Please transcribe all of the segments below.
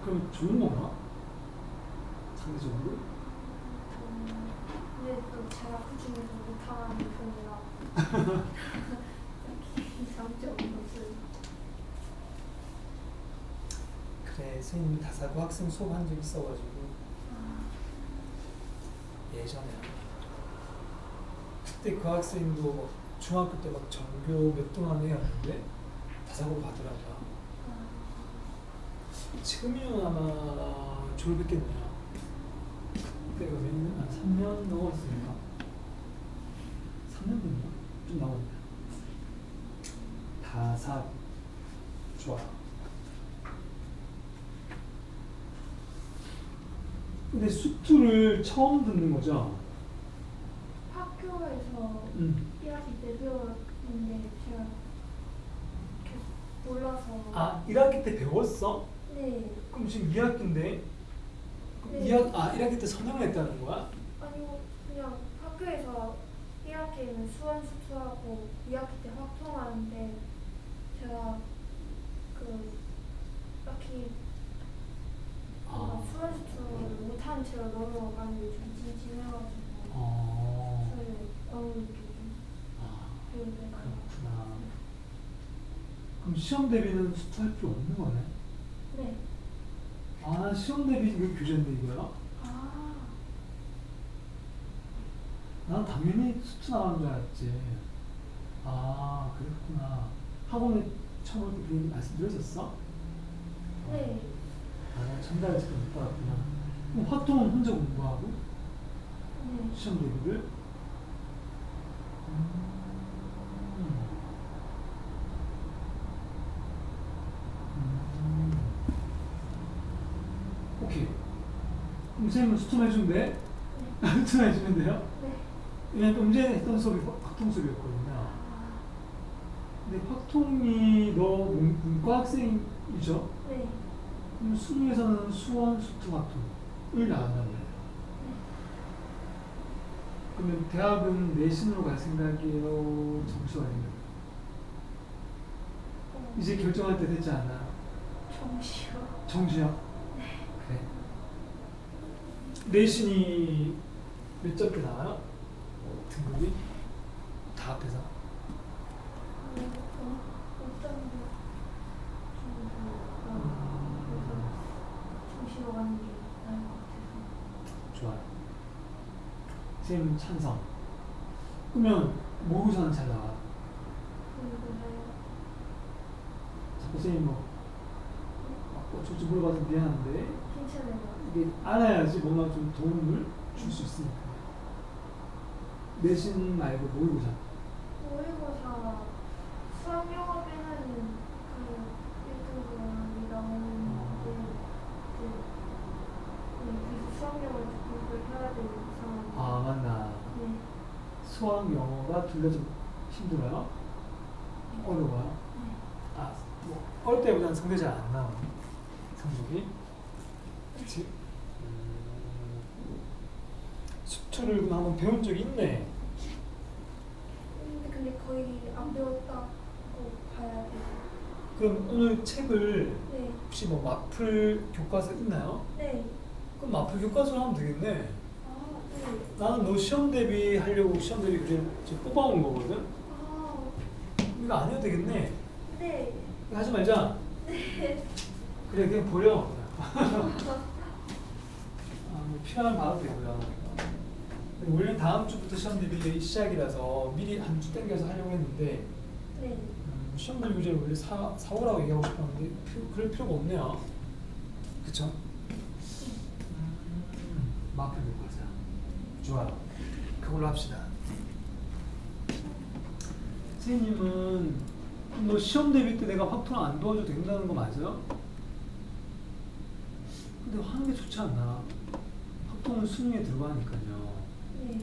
그럼 좋은 건가? 상대적으로? 근데 또 제가 그중에서 못하는 편이라 딱히 이상적인 것은. 그래, 선생님이 다사고 학생 수업한 적 있어가지고 예전에 그때 그 학생도 막 중학교 때 막 전교 몇 등 안에 했는데 다사고를 받더라고요. 지금이면 아마 졸업했겠네요. 그때가 몇 년? 한 3년 넘었으니까 3년 됐나? 좀 넘었네. 다사 좋아. 근데 수투를 처음 듣는 거죠? 학교에서 1학기 때 배웠는데 제가 계속 몰라서. 아, 1학기 때 배웠어? 네. 그럼 지금 2학기인데? 네. 1학기 때 선행을 했다는 거야? 아니요, 그냥 학교에서 1학기에는 수원 수투하고 2학기 때 확통하는데 제가 그 딱히 수원 수투를 못하는 채로 넘어가는 게 좀 찜찜해가지고 저를 너무 이렇게 좀 배우게 그렇구나. 그럼 시험 대비는 수투할 필요 없는 거네? 네. 아, 시험 대비 이거 교재인데 이거야? 아. 난 당연히 수투 나가는 줄 알았지. 아, 그랬구나. 학원에 처음 올 때 그 말씀드렸었어? 네. 아, 전달을 제대로 못 받았구나. 그럼 화통은 혼자 공부하고? 네. 시험 대비를? 오케이. 그럼 선생님은 수투만 해주면 돼? 네. 수투만 해주면 돼요? 네. 왜냐면 좀 전에 했던 수업이 확통 수업이었거든요. 근데 확통이 너 문과 학생이죠? 네. 그럼 수능에서는 수원, 수투, 확통을 나간단 말이에요. 그러면 대학은 내신으로 갈 생각이에요? 점수가 아니면? 이제 결정할 때 됐지 않아? 정시요. 정시야? 네. 그래. 내신이 몇 점대 나와요? 등급이? 다 합해서? 어떤 그래서 정시로 가는 게 나을 것 같아서. 좋아요. 선생님 찬성. 그러면 모의고사는 잘 나와? 그리고요. 자꾸 선생님 뭐 어쩌지 물어봐서 미안한데 괜찮아요. 이게 알아야지 뭔가 좀 도움을 줄 수 있으니까. 내신 말고 모의고사. 모의고사 수학 영어 빼면은 그 1등급이 나오는데 그래서 수학 영어 공부를 해야 되는 상황. 아, 맞나. 네. 수학, 영어가 둘 다 좀 힘들어요? 어려워요? 네. 아, 뭐 어릴 때보다는 성적이 잘 안 나오네. 성적이. 그치? 수투를 한번 배운 적이 있네. 근데 거의 안 배웠다고 봐야 돼요. 그럼 오늘 책을 네. 혹시 뭐 마플 교과서 있나요? 네. 그럼 마플 교과서로 하면 되겠네. 아, 네. 나는 너 시험 대비 하려고 시험 대비 그래 지금 뽑아온 거거든. 아, 이거 안 해도 되겠네. 네. 이거 하지 말자. 네. 그래 그냥 버려. 뭐 필요하면 봐도 되고요. 원래 다음 주부터 시험 대비 시작이라서 미리 한 주 땡겨서 하려고 했는데 네. 시험 대비 교재를 원래 4월하고 얘기하고 싶었는데 그럴 필요가 없네요. 그쵸? 마플 교과서. 좋아요. 그걸로 합시다. 선생님은 너 시험 대비 때 내가 확통 안 도와줘도 된다는 거 맞아요? 근데 하는 게 좋지 않나? 확통은 수능에 들어가니까요. 네.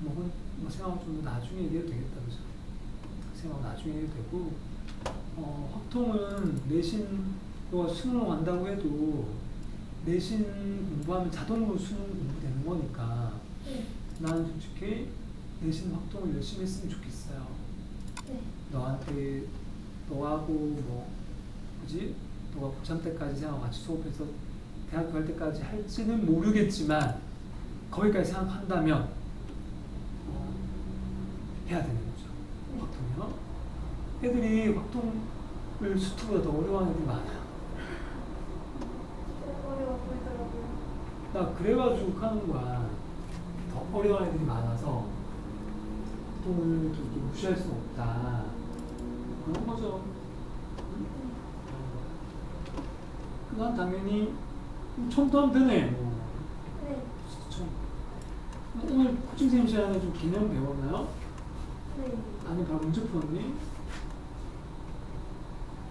뭐 생각하면 좀 더 나중에 얘기해도 되겠다, 그죠? 생각하면 나중에 해도 되고, 확통은 내신, 너가 수능을 간다고 해도 내신 공부하면 자동으로 수능 공부되는 거니까 네. 나는 솔직히 내신 확통을 열심히 했으면 좋겠어요. 네. 너한테, 너하고 뭐, 그지? 너가 고3 때까지 생각 같이 수업해서 대학교 갈 때까지 할지는 모르겠지만 거기까지 생각한다면 해야 되는 거죠. 확통이요. 애들이 확통을 수투보다 더 어려워하는 애들이 많아요. 어려워 보이더라고요. 나 그래가지고 하는 거야. 더 어려워하는 애들이 많아서 확통을 좀 무시할 수는 없다. 그런 거죠. 난 당연히 처음부터 하면 되네. 네. 오늘 코칭 시간에 좀 개념 배웠나요? 네. 아니 바로 문제 풀었니?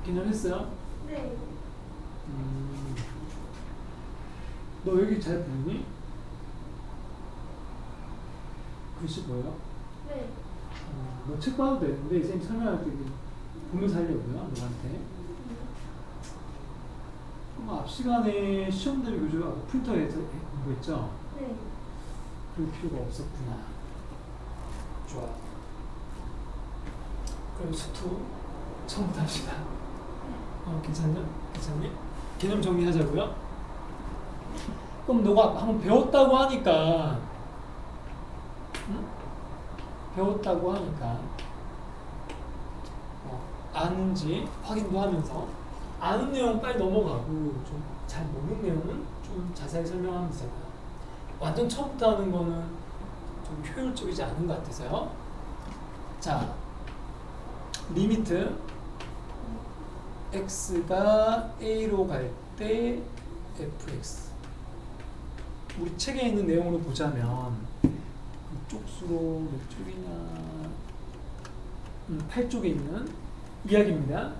개념 했어요? 네. 너 여기 잘 보니? 글씨 보여? 네. 너 책 봐도 되는데 쌤 설명할 때 보면서 하려고요 너한테. 그럼 앞 시간에 시험 대비 교재 프린터에서 공부했죠? 네. 그럴 필요가 없었구나. 좋아. 그럼 수투 처음부터 합시다. 괜찮냐? 괜찮니? 개념 정리하자고요. 그럼 너가 한번 배웠다고 하니까, 응? 배웠다고 하니까 아는지 확인도 하면서 아는 내용 빨리 넘어가고 좀 잘 모르는 내용은 좀 자세히 설명하면 되잖아요. 완전 처음부터 하는 거는 좀 효율적이지 않은 것 같아서요. 자, 리미트 x가 a로 갈 때 fx. 우리 책에 있는 내용으로 보자면 쪽수로 몇 쪽이냐 8쪽에 있는 이야기입니다.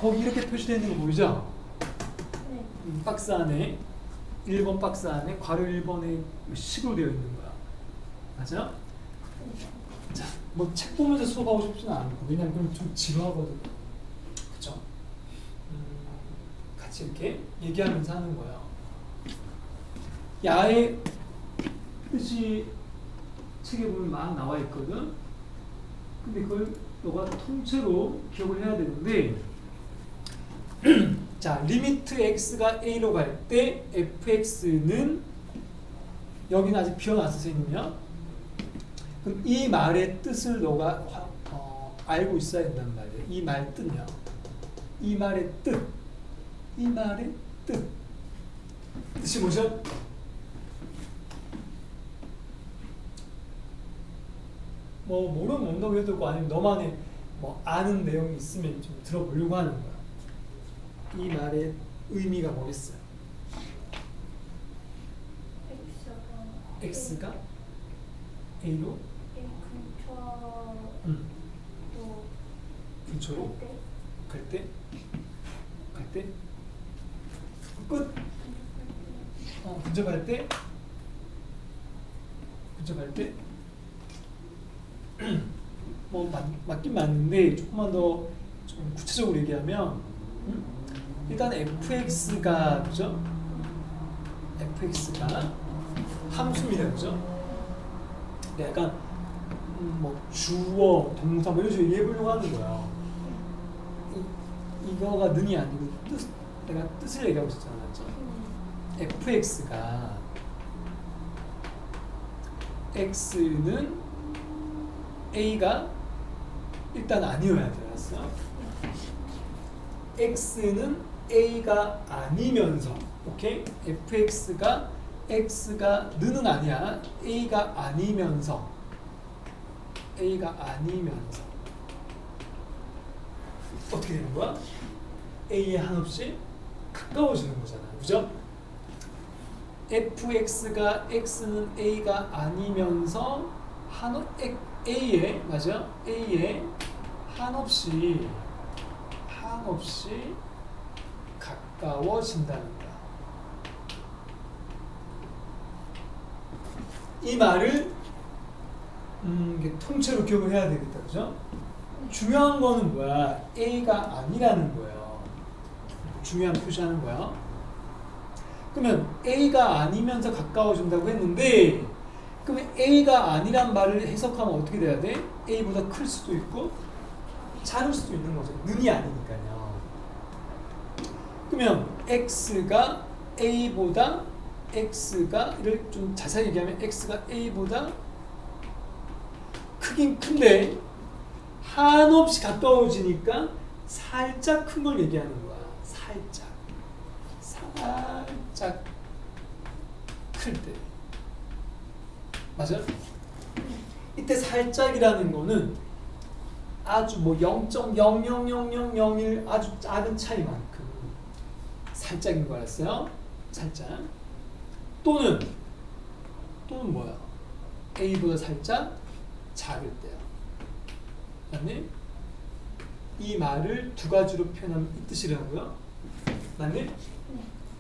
거기 이렇게 표시되어 있는 거 보이죠? 네. 박스 안에 1번 박스 안에 괄호 1번에 식으로 되어 있는 거야. 맞아요? 자, 뭐 책 보면서 수업하고 싶지는 않고 왜냐면 그럼 좀 지루하거든. 그쵸? 같이 이렇게 얘기하면서 하는 거예요. 야의 뜻이 책에 보면 막 나와 있거든. 근데 그걸 너가 통째로 기억을 해야 되는데 자, 리미트 x가 a로 갈 때 fx는 여기는 아직 비워놨어 선생님이요. 그럼 이 말의 뜻을 너가 알고 있어야 된단 말이에요. 이 말 뜻이요. 이 말의 뜻. 이 말의 뜻. 뜻이 뭐죠? 뭐 모르면 온다고 해도 되고 아니면 너만의 뭐 아는 내용이 있으면 좀 들어보려고 하는 거야. 이 말의 의미가 뭐겠어요? x가 a로 근처로 갈 때 끝. 근접할 때 뭐 맞긴 맞는데 조금만 더 좀 구체적으로 얘기하면 일단 fx가 그죠? fx가 함수입니다, 그죠? 네, 약간 뭐 주어, 동사 뭐 이런 식으로 얘기해 보려고 하는 거야. 이거가 능이 아니고 내가 뜻을 얘기하고 있었잖아, 맞죠? fx가 x는 a가 일단 아니어야 돼, 알았어? x는 a가 아니면서, 오케이? fx가 x가 는은 아니야. a가 아니면서 어떻게 되는 거야? a에 한없이 가까워지는 거잖아, 그죠? fx가 x는 a가 아니면서 a에 맞아? a에 한없이 가까워진다는 거야. 이 말을 통째로 기억을 해야 되겠다, 그죠? 중요한 거는 뭐야? a가 아니라는 거예요. 중요한 표시하는 거야. 그러면 a가 아니면서 가까워진다고 했는데, 그러면 a가 아니란 말을 해석하면 어떻게 돼야 돼? a보다 클 수도 있고 작을 수도 있는 거죠. 는이 아니니까요. 그러면 x가 a보다 x가를 좀 자세히 얘기하면 x가 a보다 크긴 큰데 한없이 가까워지니까 살짝 큰 걸 얘기하는 거야. 살짝 클 때. 맞아요? 이때 살짝이라는 거는 아주 뭐 0.00001 아주 작은 차이만큼 살짝인 거 알았어요? 살짝. 또는 뭐야? a보다 살짝 작을 때요. 맞니? 이 말을 두 가지로 표현하면 이 뜻이라고요. 맞니?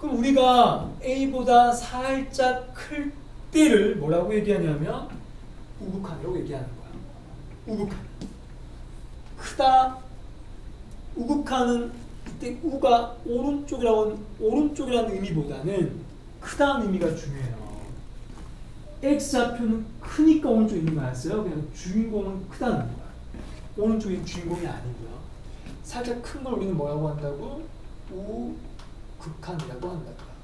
그럼 우리가 a보다 살짝 클 때를 뭐라고 얘기하냐면 우극한이라고 얘기하는 거야. 우극한. 크다. 우극한은 이때 우가 오른쪽이라는 의미보다는 크다는 의미가 중요해요. X좌표는 크니까 오른쪽에 있는 거 아니었어요? 그냥 주인공은 크다는 거야. 오른쪽이 주인공이 아니고요. 살짝 큰 걸 우리는 뭐라고 한다고? 우극한이라고 한다고요.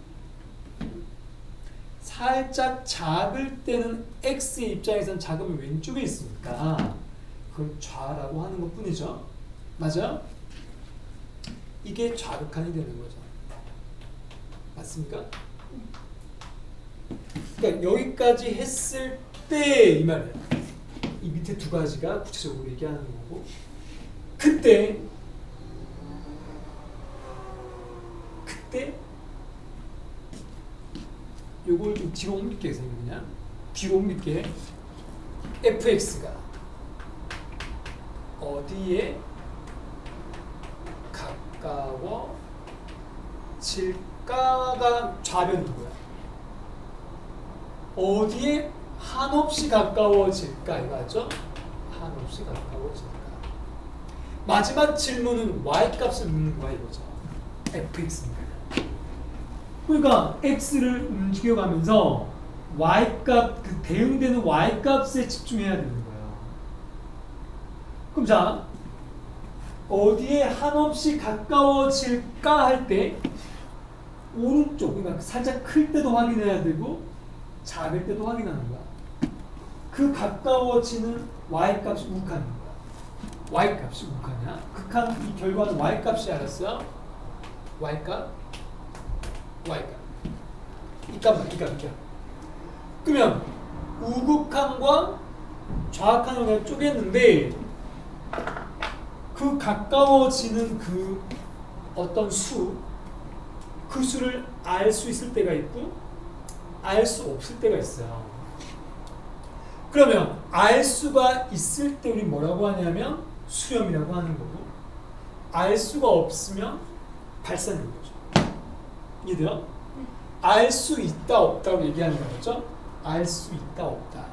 살짝 작을 때는 X의 입장에서는 작으면 왼쪽에 있으니까 그걸 좌라고 하는 것 뿐이죠. 맞아요? 이게 좌극한이 되는 거죠. 맞습니까? 그러니까 여기까지 했을 때 이 말이에요. 이 밑에 두 가지가 구체적으로 얘기하는 거고 그때 요걸 좀 뒤로 옮길게요. 그냥 뒤로 옮길게. fx가 어디에 가까워질까가 좌변인 거야. 어디에 한없이 가까워질까 이거죠? 한없이 가까워질까. 마지막 질문은 y-값을 묻는 거야 이거죠. fx입니다. 그러니까 x를 움직여가면서 y-값, 그 대응되는 y-값에 집중해야 되는 거예요. 그럼 자, 어디에 한없이 가까워질까 할 때 오른쪽, 그러니까 살짝 클 때도 확인해야 되고 작을 때도 확인하는 거야. 그 가까워지는 y-값이 우극한인 거야. y-값이 우극한이야. 극한 이 결과는 y-값이 알았어요? y-값. 이 값만. 그러면 우극한과 좌극한을 내가 쪼갰는데 그 가까워지는 그 어떤 그 수를 알 수 있을 때가 있고 알 수 없을 때가 있어요. 그러면 알 수가 있을 때 우리 뭐라고 하냐면 수렴이라고 하는 거고 알 수가 없으면 발산인 거죠. 이해돼요? 알 수 있다 없다고 얘기하는 거죠. 알 수 있다 없다.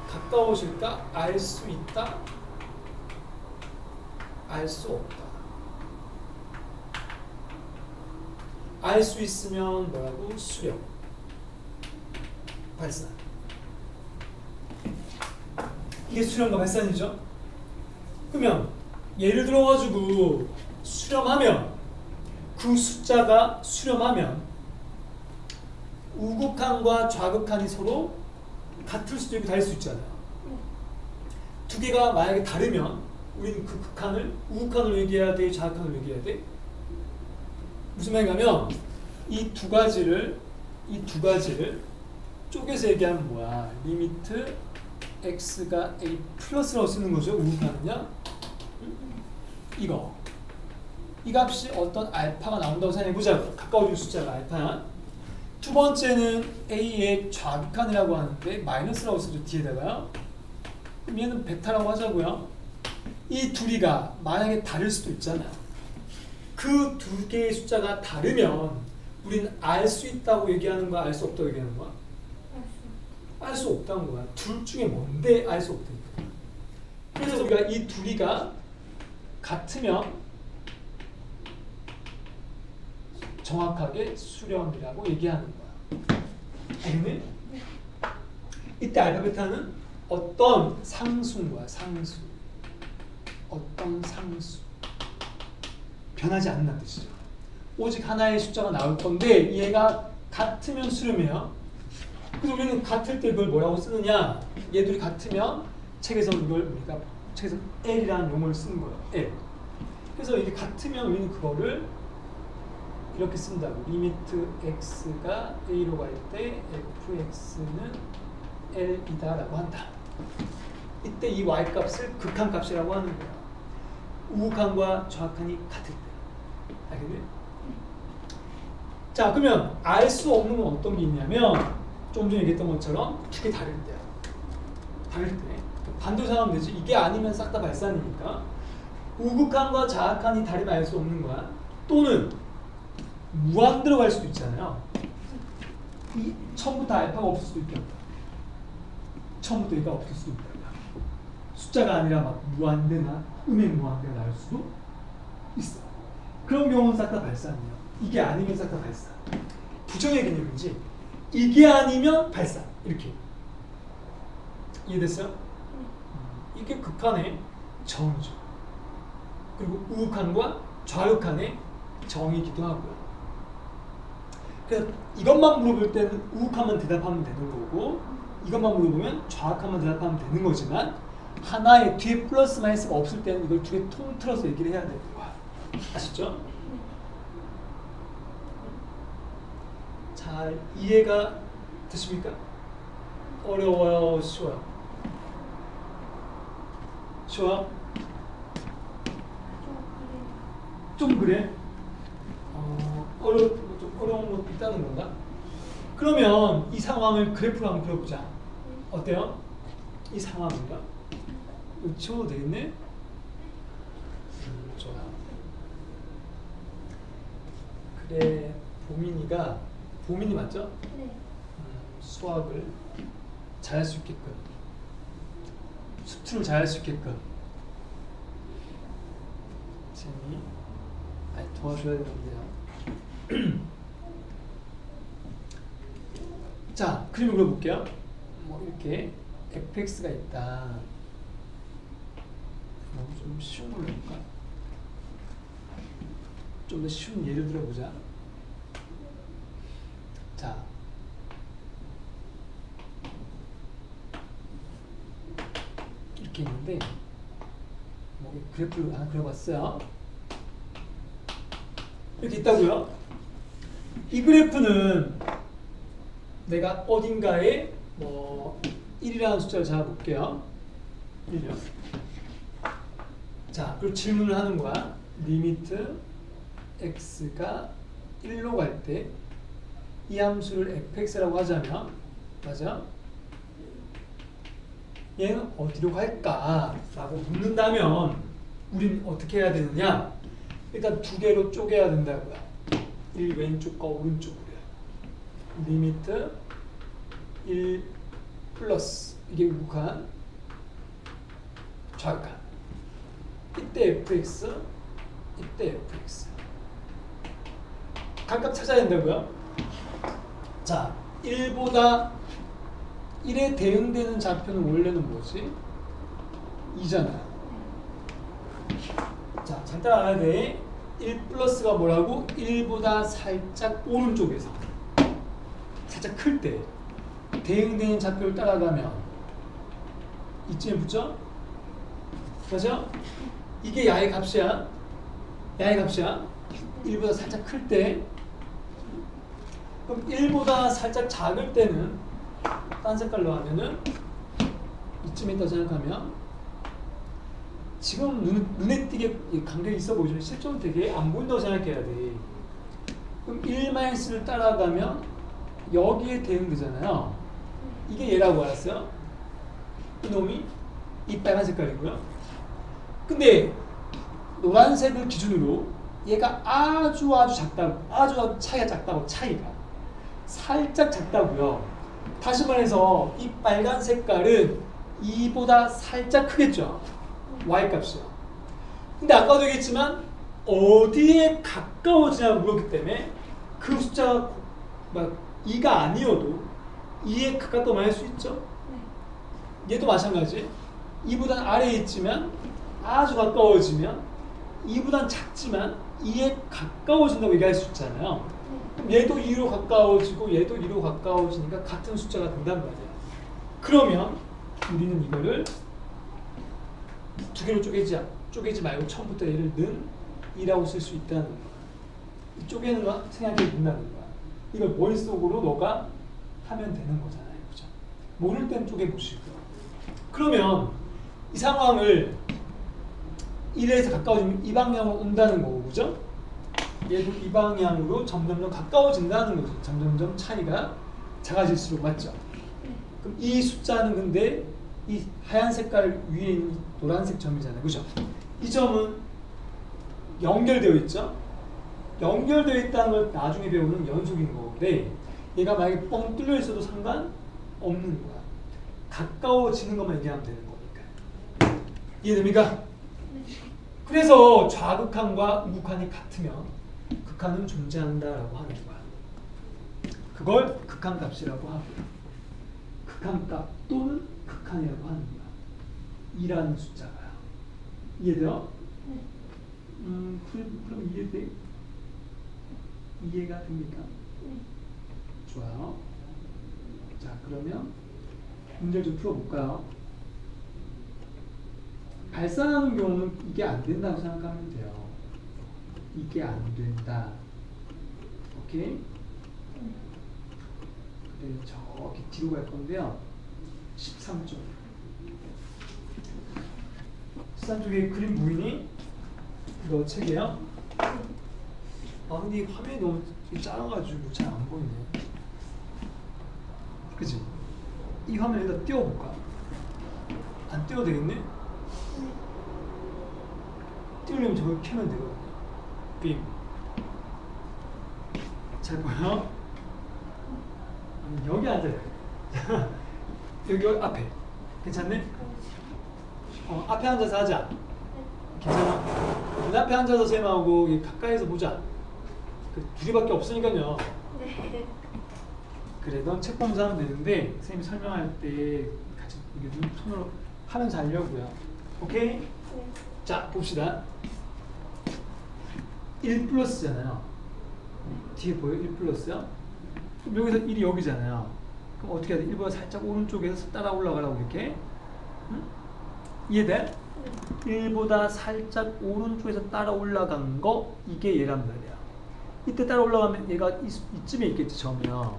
가까워질까? 알 수 있다. 알 수 없다. 알 수 있으면 뭐라고? 수렴. 발산. 이게 수렴과 발산이죠. 그러면 예를 들어가지고 수렴하면 그 숫자가 수렴하면 우극한과 좌극한이 서로 같을 수도 있고 다를 수 있잖아요. 두 개가 만약에 다르면 우리는 그 극한을 우극한으로 얘기해야 돼, 좌극한으로 얘기해야 돼? 무슨 말인가면 이 두 가지를 쪼개서 얘기하면 뭐야? 리미트 x가 a 플러스라고 쓰는 거죠. 우극한은요. 이거. 이 값이 어떤 알파가 나온다고 생각해보자고. 가까워진 숫자가 알파야. 두 번째는 a의 좌극한이라고 하는데 마이너스라고 쓰죠. 뒤에다가요. 그럼 얘는 베타라고 하자고요. 이 둘이가 만약에 다를 수도 있잖아요. 그 두 개의 숫자가 다르면 우리는 알 수 있다고 얘기하는 거야? 알 수 없다고 얘기하는 거야? 알 수 없다는 거야. 둘 중에 뭔데 알 수 없다니까. 그래서 우리가 이 둘이가 같으면 정확하게 수렴이라고 얘기하는 거야. 알겠니? 이때 알파 베타는 어떤 상수인 거야. 상수. 어떤 상수. 변하지 않는 뜻이죠. 오직 하나의 숫자가 나올 건데 얘가 같으면 수렴이에요. 그래서 우리는 같을 때 이걸 뭐라고 쓰느냐? 얘들이 같으면 책에서 이걸 우리가 책에서 L이라는 용어를 쓰는 거예요. L. 그래서 이게 같으면 우리는 그거를 이렇게 쓴다고. 리미트 x가 a로 갈 때 fx는 l이다라고 한다. 이때 이 y 값을 극한값이라고 하는 거야. 우극한과 좌극한이 같을 때. 알겠니? 자, 그러면 알 수 없는 건 어떤 게 있냐면 좀 전에 얘기했던 것처럼 두 개 다를 때야. 다를 때. 반대로 생각하면 되지. 이게 아니면 싹 다 발산이니까. 우극한과 좌극한이 다르면 알 수 없는 거야. 또는 무한 들어갈 수도 있잖아요. 이 처음부터 알파가 없을 수도 있다. 처음부터 얘가 없을 수도 있다. 숫자가 아니라 막 무한대나 음행 무한대가 나올 수도 있어. 그런 경우는 싹 다 발산이에요. 이게 아니면 싹 다 발산. 부정의 개념인지 이게 아니면 발산. 이렇게. 이해됐어요? 이게 극한의 정이죠. 그리고 우극한과 좌극한의 정이기도 하고요. 그래서 이것만 물어볼 때는 우극한만 대답하면 되는 거고 이것만 물어보면 좌극한만 대답하면 되는 거지만 하나의 뒤에 플러스 마이너스가 없을 때는 이걸 두 개 통틀어서 얘기를 해야 되는 거야. 아시죠? 잘 이해가 되십니까? 어려워요? 쉬워요? 쉬워요? 좀 그래? 좀 어려운 거 있다는 건가? 그러면 이 상황을 그래프로 한번 그려보자. 어때요? 이 상황인가? 이거 치워도 되겠네? 좋아. 그래, 보민이 맞죠? 네. 수학을 잘할 수 있게끔, 수투를 잘할 수 있게끔 쌤이 도와줘야 되는데요. 자, 그림을 그려볼게요. 뭐 이렇게 fx가 있다. 좀 쉬운 걸로 해볼까? 좀 더 쉬운 예를 들어보자. 자, 이렇게 있는데 뭐 그래프를 하나 그려봤어요. 이렇게 있다고요. 이 그래프는 내가 어딘가에 뭐 1이라는 숫자를 잡아볼게요. 1이요. 자, 그리고 질문을 하는 거야. 리미트 x가 1로 갈 때 이 함수를 fx라고 하자면, 맞아? 얘는 어디로 갈까? 라고 묻는다면 우린 어떻게 해야 되느냐? 일단 두 개로 쪼개야 된다고요. 1 왼쪽과 오른쪽으로요. 리미트 1 플러스 이게 우극한 좌극한. 이때 fx, 이때 fx. 각각 찾아야 된다고요. 자, 1보다 1에 대응되는 좌표는 원래는 뭐지? 2잖아요. 자, 잘 따라가야 돼. 1 플러스가 뭐라고? 1보다 살짝 오른쪽에서 살짝 클 때 대응되는 좌표를 따라가면 이쯤에 붙죠? 맞아? 이게 야의 값이야. 야의 값이야. 1보다 살짝 클 때. 그럼 1보다 살짝 작을 때는 딴 색깔로 하면은 이쯤에 있다고 생각하면 지금 눈에 띄게 간격이 있어 보이지만 실제로 되게 안 보인다고 생각해야 돼. 그럼 1-를 따라가면 여기에 대응되잖아요. 이게 얘라고 알았어요. 이놈이 이 빨간 색깔이고요. 근데 노란색을 기준으로 얘가 아주 작다고, 아주 차이가 작다고, 차이가 살짝 작다고요. 다시 말해서 이 빨간 색깔은 2보다 살짝 크겠죠. y값이요. 근데 아까도 얘기했지만 어디에 가까워지냐고 물었기 때문에 그 숫자가 2가 아니어도 2에 가깝다고 할 수 있죠. 얘도 마찬가지. 2보다는 아래에 있지만 아주 가까워지면 2보다는 작지만 2에 가까워진다고 얘기할 수 있잖아요. 그럼 얘도 2로 가까워지고 얘도 2로 가까워지니까 같은 숫자가 된단 말이에요. 그러면 우리는 이거를 두 개로 쪼개지 말고 처음부터 얘를 는 2라고 쓸 수 있다는 거야. 이 쪼개는 거 생각해 본다는 거야. 이걸 머릿속으로 너가 하면 되는 거잖아요. 그죠? 모를 땐 쪼개보시고요. 그러면 이 상황을 1에서 가까워지면 이 방향으로 온다는 거고, 그죠? 얘도 이 방향으로 점점점 가까워진다는 거죠. 점점점 차이가 작아질수록, 맞죠? 그럼 이 숫자는 근데 이 하얀 색깔 위에 있는 노란색 점이잖아요. 그죠? 이 점은 연결되어 있죠? 연결되어 있다는 걸 나중에 배우는 연속인 거인데 얘가 만약에 뻥 뚫려 있어도 상관없는 거야. 가까워지는 것만 얘기하면 되는 거니까. 이해됩니까? 그래서 좌극한과 우극한이 같으면 극한은 존재한다라고 하는 거야. 그걸 극한값이라고 하고요. 극한값 또는 극한이라고 하는 거야. 2라는 숫자가요. 이해돼요? 그럼 이해돼? 이해가 됩니까? 좋아요. 자, 그러면 문제를 좀 풀어볼까요? 발산하는 경우는 이게 안 된다고 생각하면 돼요. 이게 안 된다. 오케이? 그래, 저기 뒤로 갈 건데요. 13쪽. 13쪽에 그림 보이니? 이거 책이에요? 아, 근데 이 화면이 너무 작아가지고 잘 안 보이네. 그치? 이 화면에다 띄워볼까? 안 띄워도 되겠네? 띄우려면 저걸 켜면 되거든요. 빔. 잘 보여? 여기 앉아요. 여기 앞에. 괜찮네? 앞에 앉아서 하자. 괜찮아? 문 앞에 앉아서 쌤하고 가까이서 보자. 둘이밖에 없으니까요. 네. 그래, 넌 책 보면서 하면 되는데 선생님이 설명할 때 같이 이게 좀 손으로 하면서 하려고요. 오케이? 네. 자, 봅시다. 1 플러스잖아요. 뒤에 보여? 1 플러스요? 그럼 여기서 1이 여기잖아요. 그럼 어떻게 해야 돼? 1보다 살짝 오른쪽에서 따라 올라가라고 이렇게. 응? 이해돼? 네. 1보다 살짝 오른쪽에서 따라 올라간 거, 이게 얘란 말이야. 이때 따라 올라가면 얘가 이쯤에 있겠지, 점이요.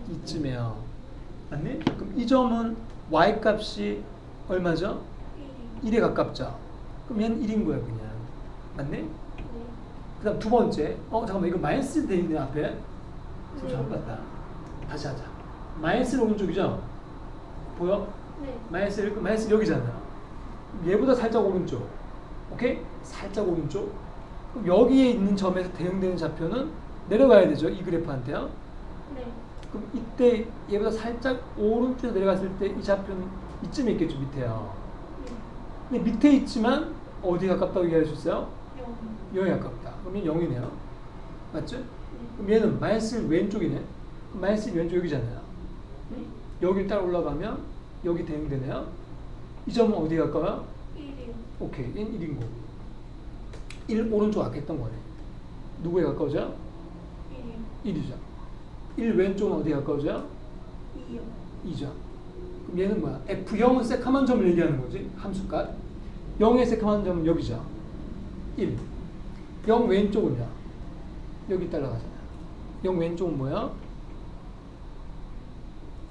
이쯤에요. 맞네? 그럼 이 점은 y 값이 얼마죠? 1에 가깝죠? 그럼 얘는 1인 거야, 그냥. 맞네? 그 다음 두 번째. 잠깐만, 이거 마이너스 돼 있네, 앞에. 잘못 봤다. 다시 하자. 마이너스 오른쪽이죠? 보여? 네. 마이너스 여기잖아요. 얘보다 살짝 오른쪽. 오케이? 살짝 오른쪽. 그럼 여기에 있는 점에서 대응되는 좌표는 내려가야 되죠, 이 그래프한테요. 네. 그럼 이때 얘보다 살짝 오른쪽에 내려갔을 때 이 좌표는 이쯤에 있겠죠, 밑에요. 네. 근데 밑에 있지만 어디에 가깝다고 얘기할 수 있어요? 0. 0에 가깝다. 그러면 0이네요. 맞죠? 네. 그럼 얘는 마이너스 왼쪽이네. 그럼 마이너스 왼쪽 여기잖아요. 네. 여기 따라 올라가면 여기 대응되네요. 이 점은 어디에 가까워요? 1이요. 오케이, 얘는 1인 거고. 1 오른쪽 아까 했던 거네. 누구에 가까워져요? 1이요. 1이죠. 1 왼쪽은 어디에 가까워져요? 2요. 2죠. 그럼 얘는 뭐야? F0은 새카만 점을 얘기하는 거지. 함수값. 0의 새카만 점은 여기죠. 1. 0 왼쪽은요? 여기 따라가잖아요. 0 왼쪽은 뭐야?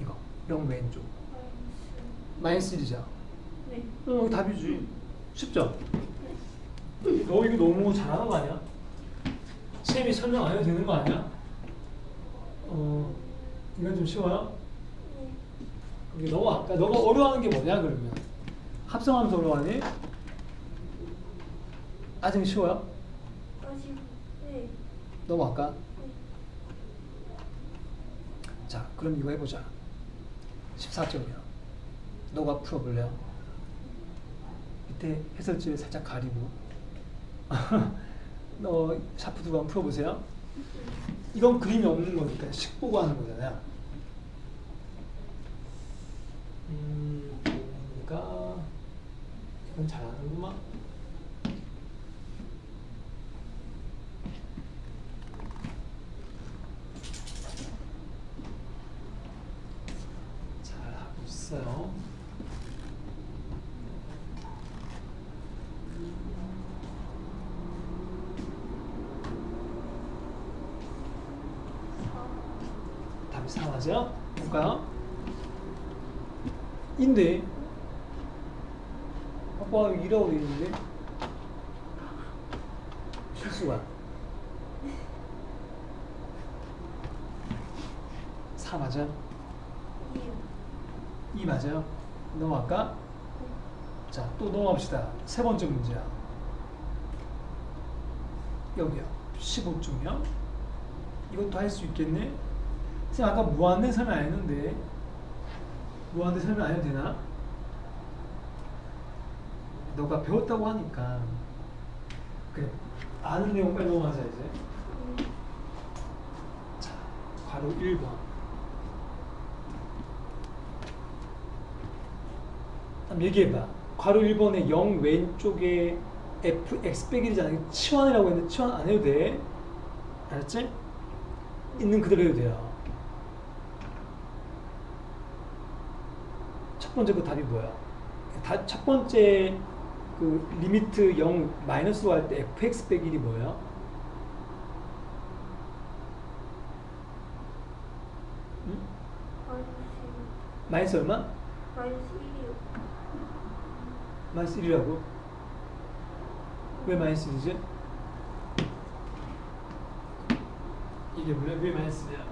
이거. 0 왼쪽. 마이너스 1이죠. 네. 답이지. 쉽죠? 너 이거 너무 잘하는 거 아니야? 쌤이 설명 안 해도 되는 거 아니야? 이건 좀 쉬워요? 네. 너가 어려워하는 게 뭐냐 그러면? 합성하면서 어려워하니? 아직 쉬워요? 아직. 네. 넘어갈까? 네. 자, 그럼 이거 해보자. 14점이요. 너가 풀어볼래요? 밑에 해설지를 살짝 가리고 너 샤프 두번 풀어보세요. 이건 그림이 없는 거니까 식 보고 하는 거잖아요. 그러니까 이건 잘하는구만. 있어요. 답이 4 맞아요? 볼까요? 인데 아빠 2라고 돼 있는데 실수가 4 맞아요? 2 맞아요? 넘어갈까? 자, 또 넘어갑시다. 세 번째 문제야. 여기요. 15쪽이요. 이것도 할 수 있겠네? 선생님 아까 무한대 설명 안 했는데 무한대 설명 안 해도 되나? 너가 배웠다고 하니까 그래 아는 내용 빨리 넘어가자 이제. 자, 괄호 1번 한번 얘기해봐. 괄호 1번에 0 왼쪽에 fx 빼기 1이잖아. 치환이라고 했는데 치환 안 해도 돼. 알았지? 있는 그대로 해도 돼요. 첫 번째 그 답이 뭐야? 첫 번째 그 리미트 0 마이너스로 할 때 fx 빼기 1이 뭐예요? 응? 마이너스 얼마? 마이너스 1이요. 마이너스 1이라고? 왜 마이너스 1이지? 이게 뭐야? 왜 마이너스냐?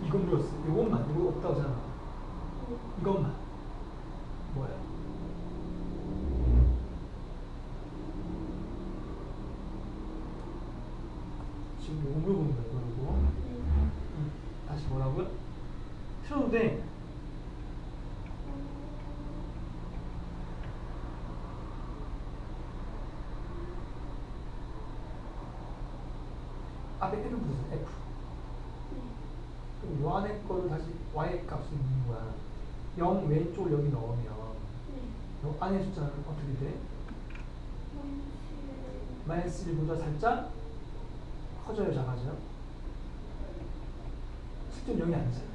이건 물었어. 이것만. 이거 없다고 하잖아. 이것만. 뭐야? 지금 이거 물어보는 거야. 이거. 응. 다시 뭐라고요? 틀어도 돼. 앞에 F를 붙였어. F. 그럼 요 안에 거를 다시 Y의 값을 넣는 거야. 0 왼쪽을 여기 넣으면 요 안에 숫자는 어떻게 돼? 마이너스 1보다 살짝 커져요, 작아져요? 실제 0이 아니잖아.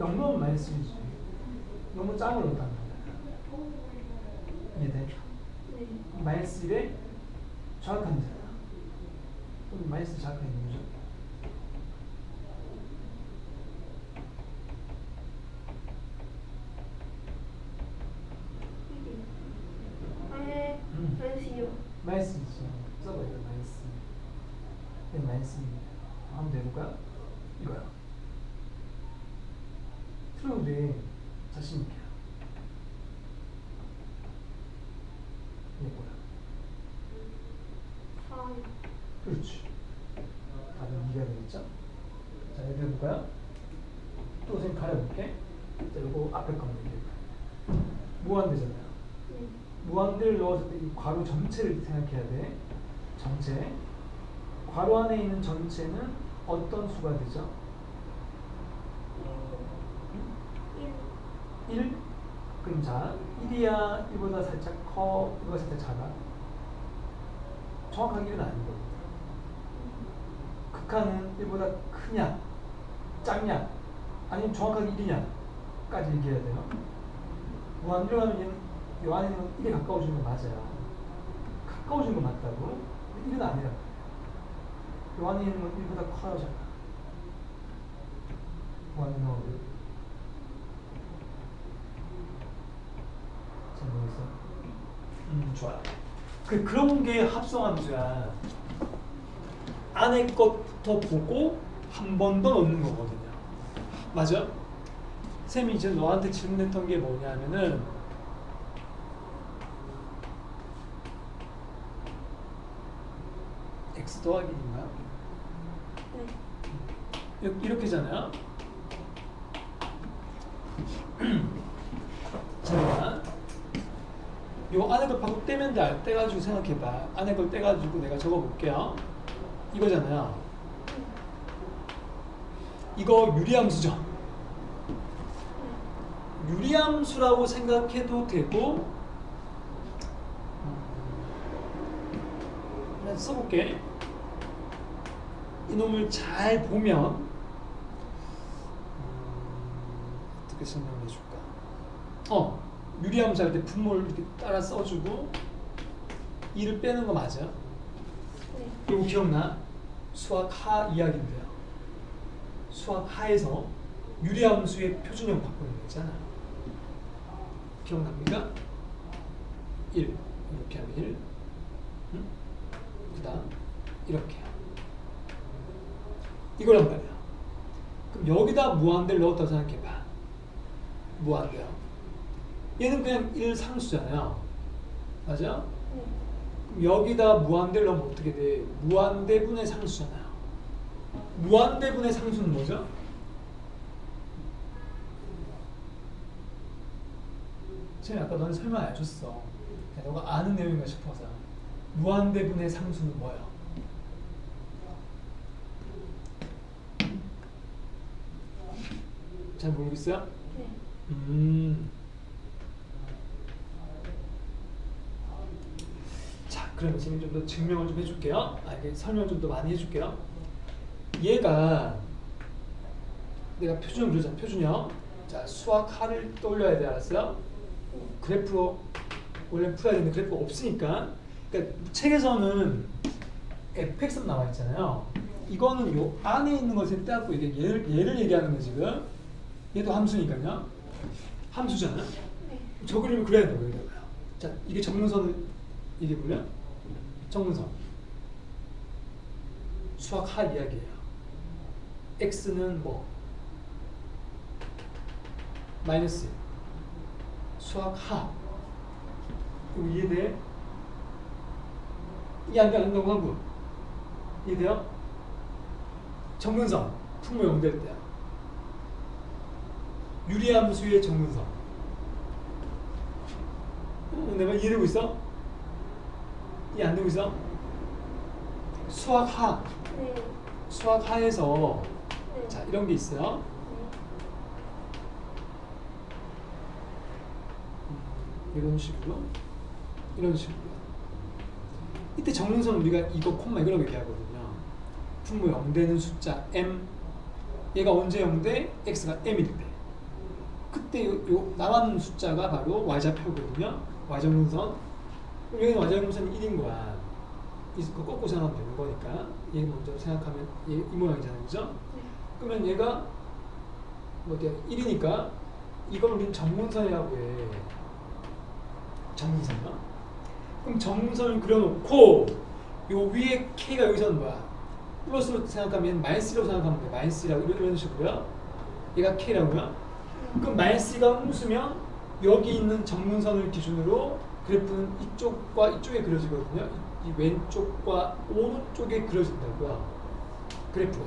0 넣으면 마이너스 1이지. 너무 짱을 넣었다는 거야. 이해돼? 마이너스 1에 정확한 이잖아. 그럼 마이너스 정확한 있는 거죠? 마이너스 있죠. 써봐요. 마이너스. 네, 마이너스입니다. 한번 내볼까요? 이거요. 틀어도 돼. 자신 있게. 이게 뭐야? 4. 그렇지. 답은 2가 되겠죠? 자, 여기 해볼까요? 또 선생님 가려볼게. 자, 이거 앞에 거만 얘기해볼까요? 무한대잖아요. 무한대를 넣었을 때 이 괄호 전체를 생각해야 돼. 전체. 괄호 안에 있는 전체는 어떤 수가 되죠? 1? 그럼 자, 1이야 1보다 살짝 커, 1보다 살짝 작아? 정확하게 1은 아니거든. 극한은 1보다 크냐, 작냐, 아니면 정확하게 1이냐 까지 얘기해야 돼요. 무한대로 가면 얘는 이 안에 있는 1에 가까워지는 건 맞아요. 가까워지는 건 맞다고. 근데 1은 아니라. 이 안에 있는 건 1보다 커요, 작아. 무한대 넣어요. 잘 모르겠어요? 좋아요. 그런 게 합성함수야. 안에 것부터 보고 한 번 더 넣는 거거든요. 맞아? 쌤이 이제 너한테 질문했던 게 뭐냐면은 x 더하기 1인가? 네. 이렇게잖아요. 자, 요 안에 걸 바로 떼면 돼. 떼가지고 생각해봐. 안에 걸 떼가지고 내가 적어볼게요. 이거잖아요. 이거 유리함수죠. 유리함수라고 생각해도 되고, 그냥 써볼게. 이놈을 잘 보면 설명을 해줄까? 유리함수 할 때 분모를 이렇게 따라 써주고 2를 빼는 거 맞아요? 네. 이거 기억나? 수학 하 이야기인데요. 수학 하에서 유리함수의 표준형 바꾸는 거 있잖아. 기억납니까? 1 이렇게 하면 1 그 다음 이렇게 이거란 말이야. 그럼 여기다 무한대를 넣었다고 생각해봐. 무한대요. 얘는 그냥 1상수잖아요. 맞아? 네. 그럼 여기다 무한대를 넣으면 어떻게 돼? 무한대분의 상수잖아요. 무한대분의 상수는 뭐죠? 제가 아까 너는 설명 안 해줬어. 너가 아는 내용인가 싶어서. 무한대분의 상수는 뭐야? 잘 모르겠어요? 네. 자, 그러면 지금 좀 더 증명을 좀 해줄게요. 이게 설명 좀 더 많이 해줄게요. 얘가 내가 표준형 그러잖아. 표준형. 자, 수학 하를 떠올려야 돼. 알았어요? 그래프로 원래 풀어야 되는데 그래프가 없으니까. 그러니까 책에서는 fx만 나와 있잖아요. 이거는 요 안에 있는 것을 떼갖고 이게 얘를 얘기하는 거 지금. 얘도 함수니까요. 함수잖아. 네. 저 그림을 그려야 돼요. 여기다가요. 자, 이게 정문선을 이게 뭐냐? 정문선. 수학 하 이야기예요. x는 뭐? 마이너스. 수학 하. 그럼 이해돼? 이해 안 된다고 하고. 이해돼요? 정문선. 풍모 0될 때야. 유리함수의 정문선. 내가 이해되고 있어? 이해 안 되고 있어? 수학 하. 네. 수학 하에서 네. 자, 이런 게 있어요. 이런 식으로. 이런 식으로. 이때 정문선 우리가 이거 콤마 이거라고 얘기하거든요. 분모 0되는 숫자 m. 얘가 언제 0돼? x가 m일 때. 그때 요 나가는 숫자가 바로 y좌표거든요. y정문선. 그럼 여기는 y정문선이 1인 거야. 이거 꺾고 생각하면 되는 거니까. 얘 먼저 생각하면 얘 이 모양이잖아요. 그죠? 네. 그러면 얘가 뭐 1이니까 이걸 우리는 정문선이라고 해. 정문선이요? 그럼 정문선을 그려놓고 요 위에 k가 여기서는 뭐야? 플러스로 생각하면 마이너스라고 생각하면 돼. 마이너스라고 이런 식으로요. 얘가 k라고요. 그럼 마이너스가 음수면 여기 있는 정문선을 기준으로 그래프는 이쪽과 이쪽에 그려지거든요. 이 왼쪽과 오른쪽에 그려진다고요. 그래프가.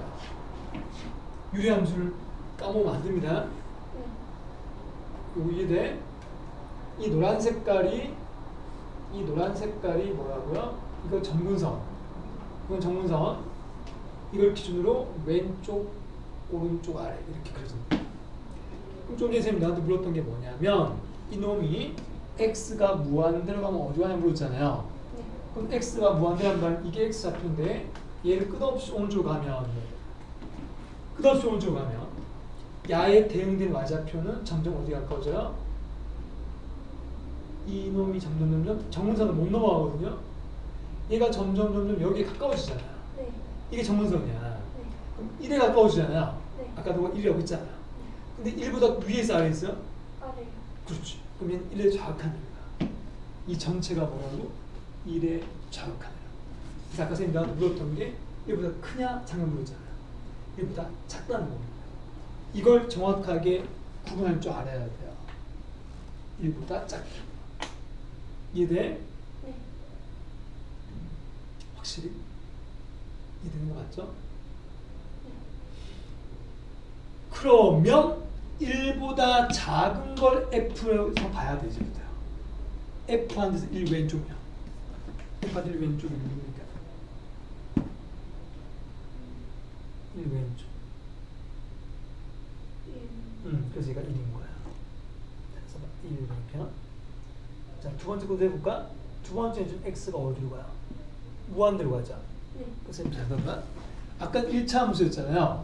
유리함수를 까먹으면 안 됩니다. 네. 요거 이해돼? 이 노란 색깔이 뭐라고요? 이거 정문선. 이건 정문선. 이걸 기준으로 왼쪽, 오른쪽, 아래 이렇게 그려집니다. 그럼 좀 전에 선생님이 나한테 물었던 게 뭐냐면 이놈이 x가 무한대로 가면 어디 가냐 물었잖아요. 네. 그럼 x가 무한대로 가면 이게 x 좌표인데 얘를 끝없이 오른쪽으로 가면 야에 대응된 y좌표는 점점 어디 가까워져요? 이놈이 점점 정문선을 못 넘어가거든요. 얘가 점점 여기에 가까워지잖아요. 네. 이게 정문선이야. 네. 그럼 1에 가까워지잖아요. 네. 아까 너가 1이라고 했잖아. 근데 1보다 위에서 아래에 있어요? 아래요. 그렇지. 그러면 1에 좌극한 애가. 이 전체가 뭐라고? 1에 좌극한 애라. 그래서 아까 선생님이 나한테 물었던 게 1보다 크냐 작냐 물었잖아요. 1보다 작다는 겁니다. 이걸 정확하게 구분할 줄 알아야 돼요. 1보다 작다. 이해돼? 네. 확실히? 이해되는 거 맞죠? 그러면 1보다 작은 걸 F에서 봐야 되죠. F한 데서 1 왼쪽이야. F한 1 왼쪽이 누구니까? 1 왼쪽. 그래서 얘가 1인 거야. 그래서 1 이렇게. 자, 두 번째 것도 해볼까? 두 번째는 좀 X가 어디로 가요? 무한대로 가죠. 네. 그래서 잠깐만. 아까 1차 함수였잖아요.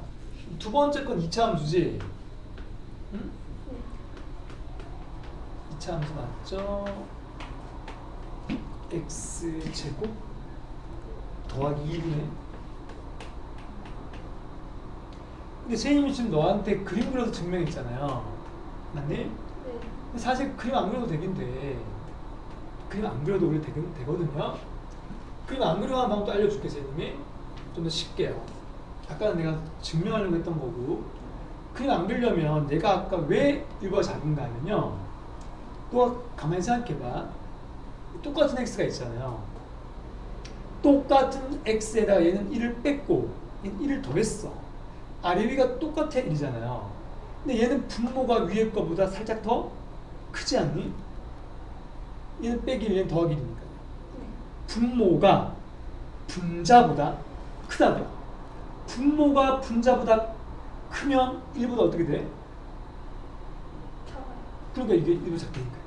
두 번째 건 2차 함수지. 응? 네. 2차 함수 맞죠? x제곱 더하기 2분의 근데 선생님이 지금 너한테 그림 그려서 증명했잖아요. 맞니? 네. 사실 그림 안 그려도 되긴데 그림 안 그려도 원래 되거든요. 그림 안 그리고 하는 방법도 알려줄게 선생님이. 좀 더 쉽게요. 아까는 내가 증명하려고 했던 거고 그림 안 그리려면 내가 아까 왜 일부가 작은가 하면요. 또 가만히 생각해봐. 똑같은 x가 있잖아요. 똑같은 x에다가 얘는 1을 뺐고 얘는 1을 더했어. 아래 위가 똑같아 1이잖아요. 근데 얘는 분모가 위에 거보다 살짝 더 크지 않니? 얘는 빼기 얘는 더하기 1이니까. 분모가 분자보다 크다고요. 분모가 분자보다 크면 1보다 어떻게 돼? 작아요. 그러니까 이게 1보 작다니까요.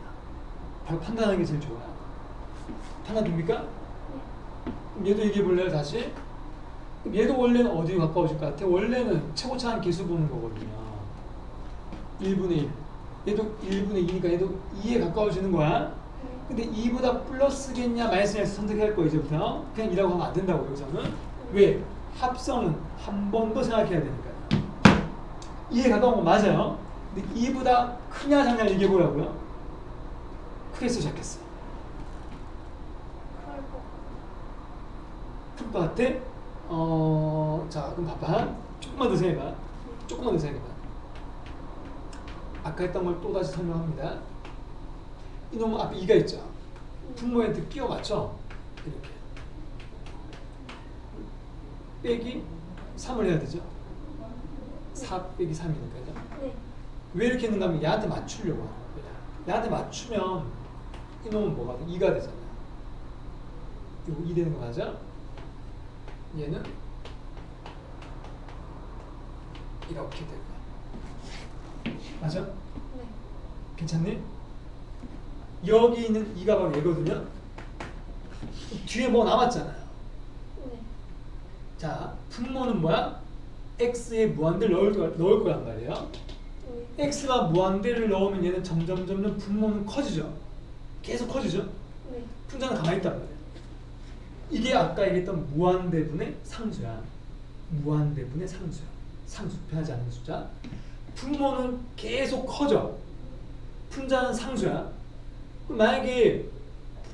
바로 판단하는 게 제일 좋아요. 판단 됩니까? 그럼 얘도 얘기해 볼래요 다시? 그럼 얘도 원래는 어디로 가까워질 것 같아? 원래는 최고차항 계수 보는 거거든요. 1분의 1. 얘도 1분의 2니까 얘도 2에 가까워지는 거야. 근데 2보다 플러스겠냐 마이너스냐 선택할 거예요 이제부터. 그냥 2라고 하면 안 된다고 여기서는. 왜? 합성은 한 번 더 생각해야 되니까요. 2에 가까운 거 맞아요. 근데 2보다 크냐 작냐 얘기해 보라고요. 크겠어 작겠어? 클 것 같아? 자 그럼 봐봐. 조금만 더 생각해봐. 조금만 더 생각해봐. 아까 했던 걸 또 다시 설명합니다. 이놈 앞에 2가 있죠. 분모한테 끼워 맞죠? 이렇게 빼기 3을 해야 되죠. 4 빼기 3이니까요. 네. 왜 이렇게 했는가 하면 얘한테 맞추려고 하는 거야. 얘한테 맞추면 이놈은 뭐가 돼? 2가 되잖아요. 이거 2 되는 거 맞아? 얘는 이렇게 될 거야. 맞아? 네. 괜찮니? 여기 있는 2가 바로 얘거든요. 뒤에 뭐 남았잖아요. 네. 자, 분모는 뭐야? x에 무한대를 넣을 거란 말이에요. 네. x가 무한대를 넣으면 얘는 점점 분모는 커지죠. 계속 커지죠. 네. 분자는 가만히 있단 말이에요. 이게 아까 얘기했던 무한대분의 상수야. 무한대분의 상수야. 상수, 변하지 않는 숫자. 분모는 계속 커져. 분자는 상수야. 그럼 만약에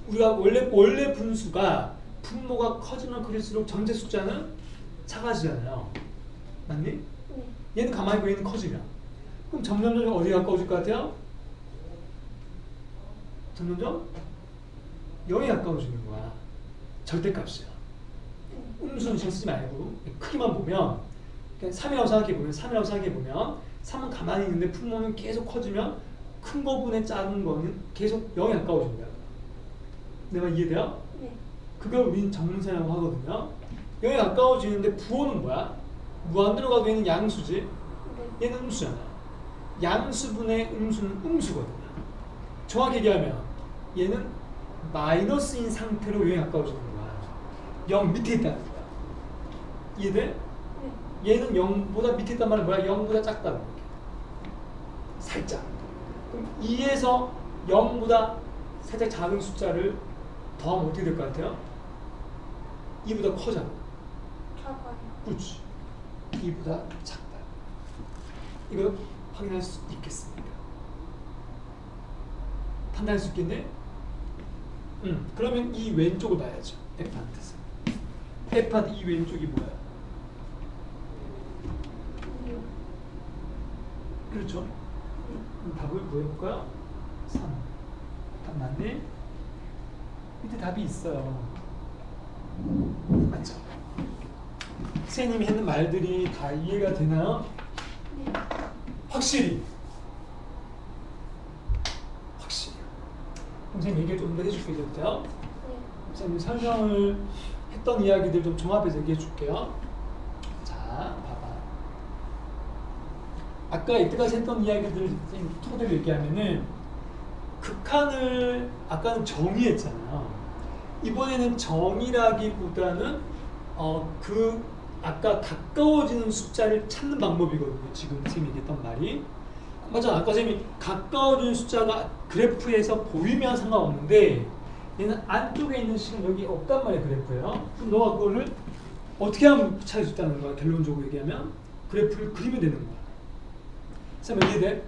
우리가 원래 분수가 분모가 커지면 클수록 전체 숫자는 작아지잖아요. 맞니? 네. 얘는 가만히 있고 얘는 커지면 그럼 점점 어디 가까워질 것 같아요? 점점 0에 가까워지는 거야. 절대값이야. 음수는 신경 쓰지 말고 크기만 보면 3이라고 생각해보면 3은 가만히 있는데 분모는 계속 커지면 큰 거분의 작은 거는 계속 0에 가까워지는 거야. 내 말 이해돼요? 네. 그걸 우린 정문선이라고 하거든요. 0에 가까워지는데 부호는 뭐야? 무한대로 가도 얘는 양수지. 네. 얘는 음수잖아. 양수분의 음수는 음수거든요. 정확히 얘기하면 얘는 마이너스인 상태로 0에 가까워지는 거야. 0 밑에 있다는 거야. 이해돼? 네. 얘는 0보다 밑에 있단 말은 뭐야? 0보다 작다고. 살짝. 그럼 2에서 0보다 살짝 작은 숫자를 더하면 어떻게 될 것 같아요? 2보다 커잖아. 작아요. 그렇지. 2보다 작다. 이거 확인할 수 있겠습니까? 판단할 수 있겠네? 그러면 이 왼쪽을 봐야죠. F한테서. F한테 이 왼쪽이 뭐야? 네. 그렇죠? 그럼 답을 구해볼까요? 3. 답 맞네? 밑에 답이 있어요. 맞죠? 선생님이 했는 말들이 다 이해가 되나요? 네. 확실히. 선생님 얘기 좀 더 해줄게 됐죠? 네. 선생님 설명을 했던 이야기들 좀 종합해서 얘기해 줄게요. 자, 봐봐. 아까 이때까지 했던 이야기들 토대로 얘기하면은 극한을 아까는 정의했잖아요. 이번에는 정의라기보다는 그 아까 가까워지는 숫자를 찾는 방법이거든요. 지금 선생님이 얘기했던 말이 맞아. 아까 선생님이 가까워진 숫자가 그래프에서 보이면 상관없는데 얘는 안쪽에 있는 식은 여기 없단 말이야 그래프예요. 그럼 너가 그거를 어떻게 하면 찾을 수 있다는 거야? 결론적으로 얘기하면 그래프를 그리면 되는 거야. 쌤 이해돼?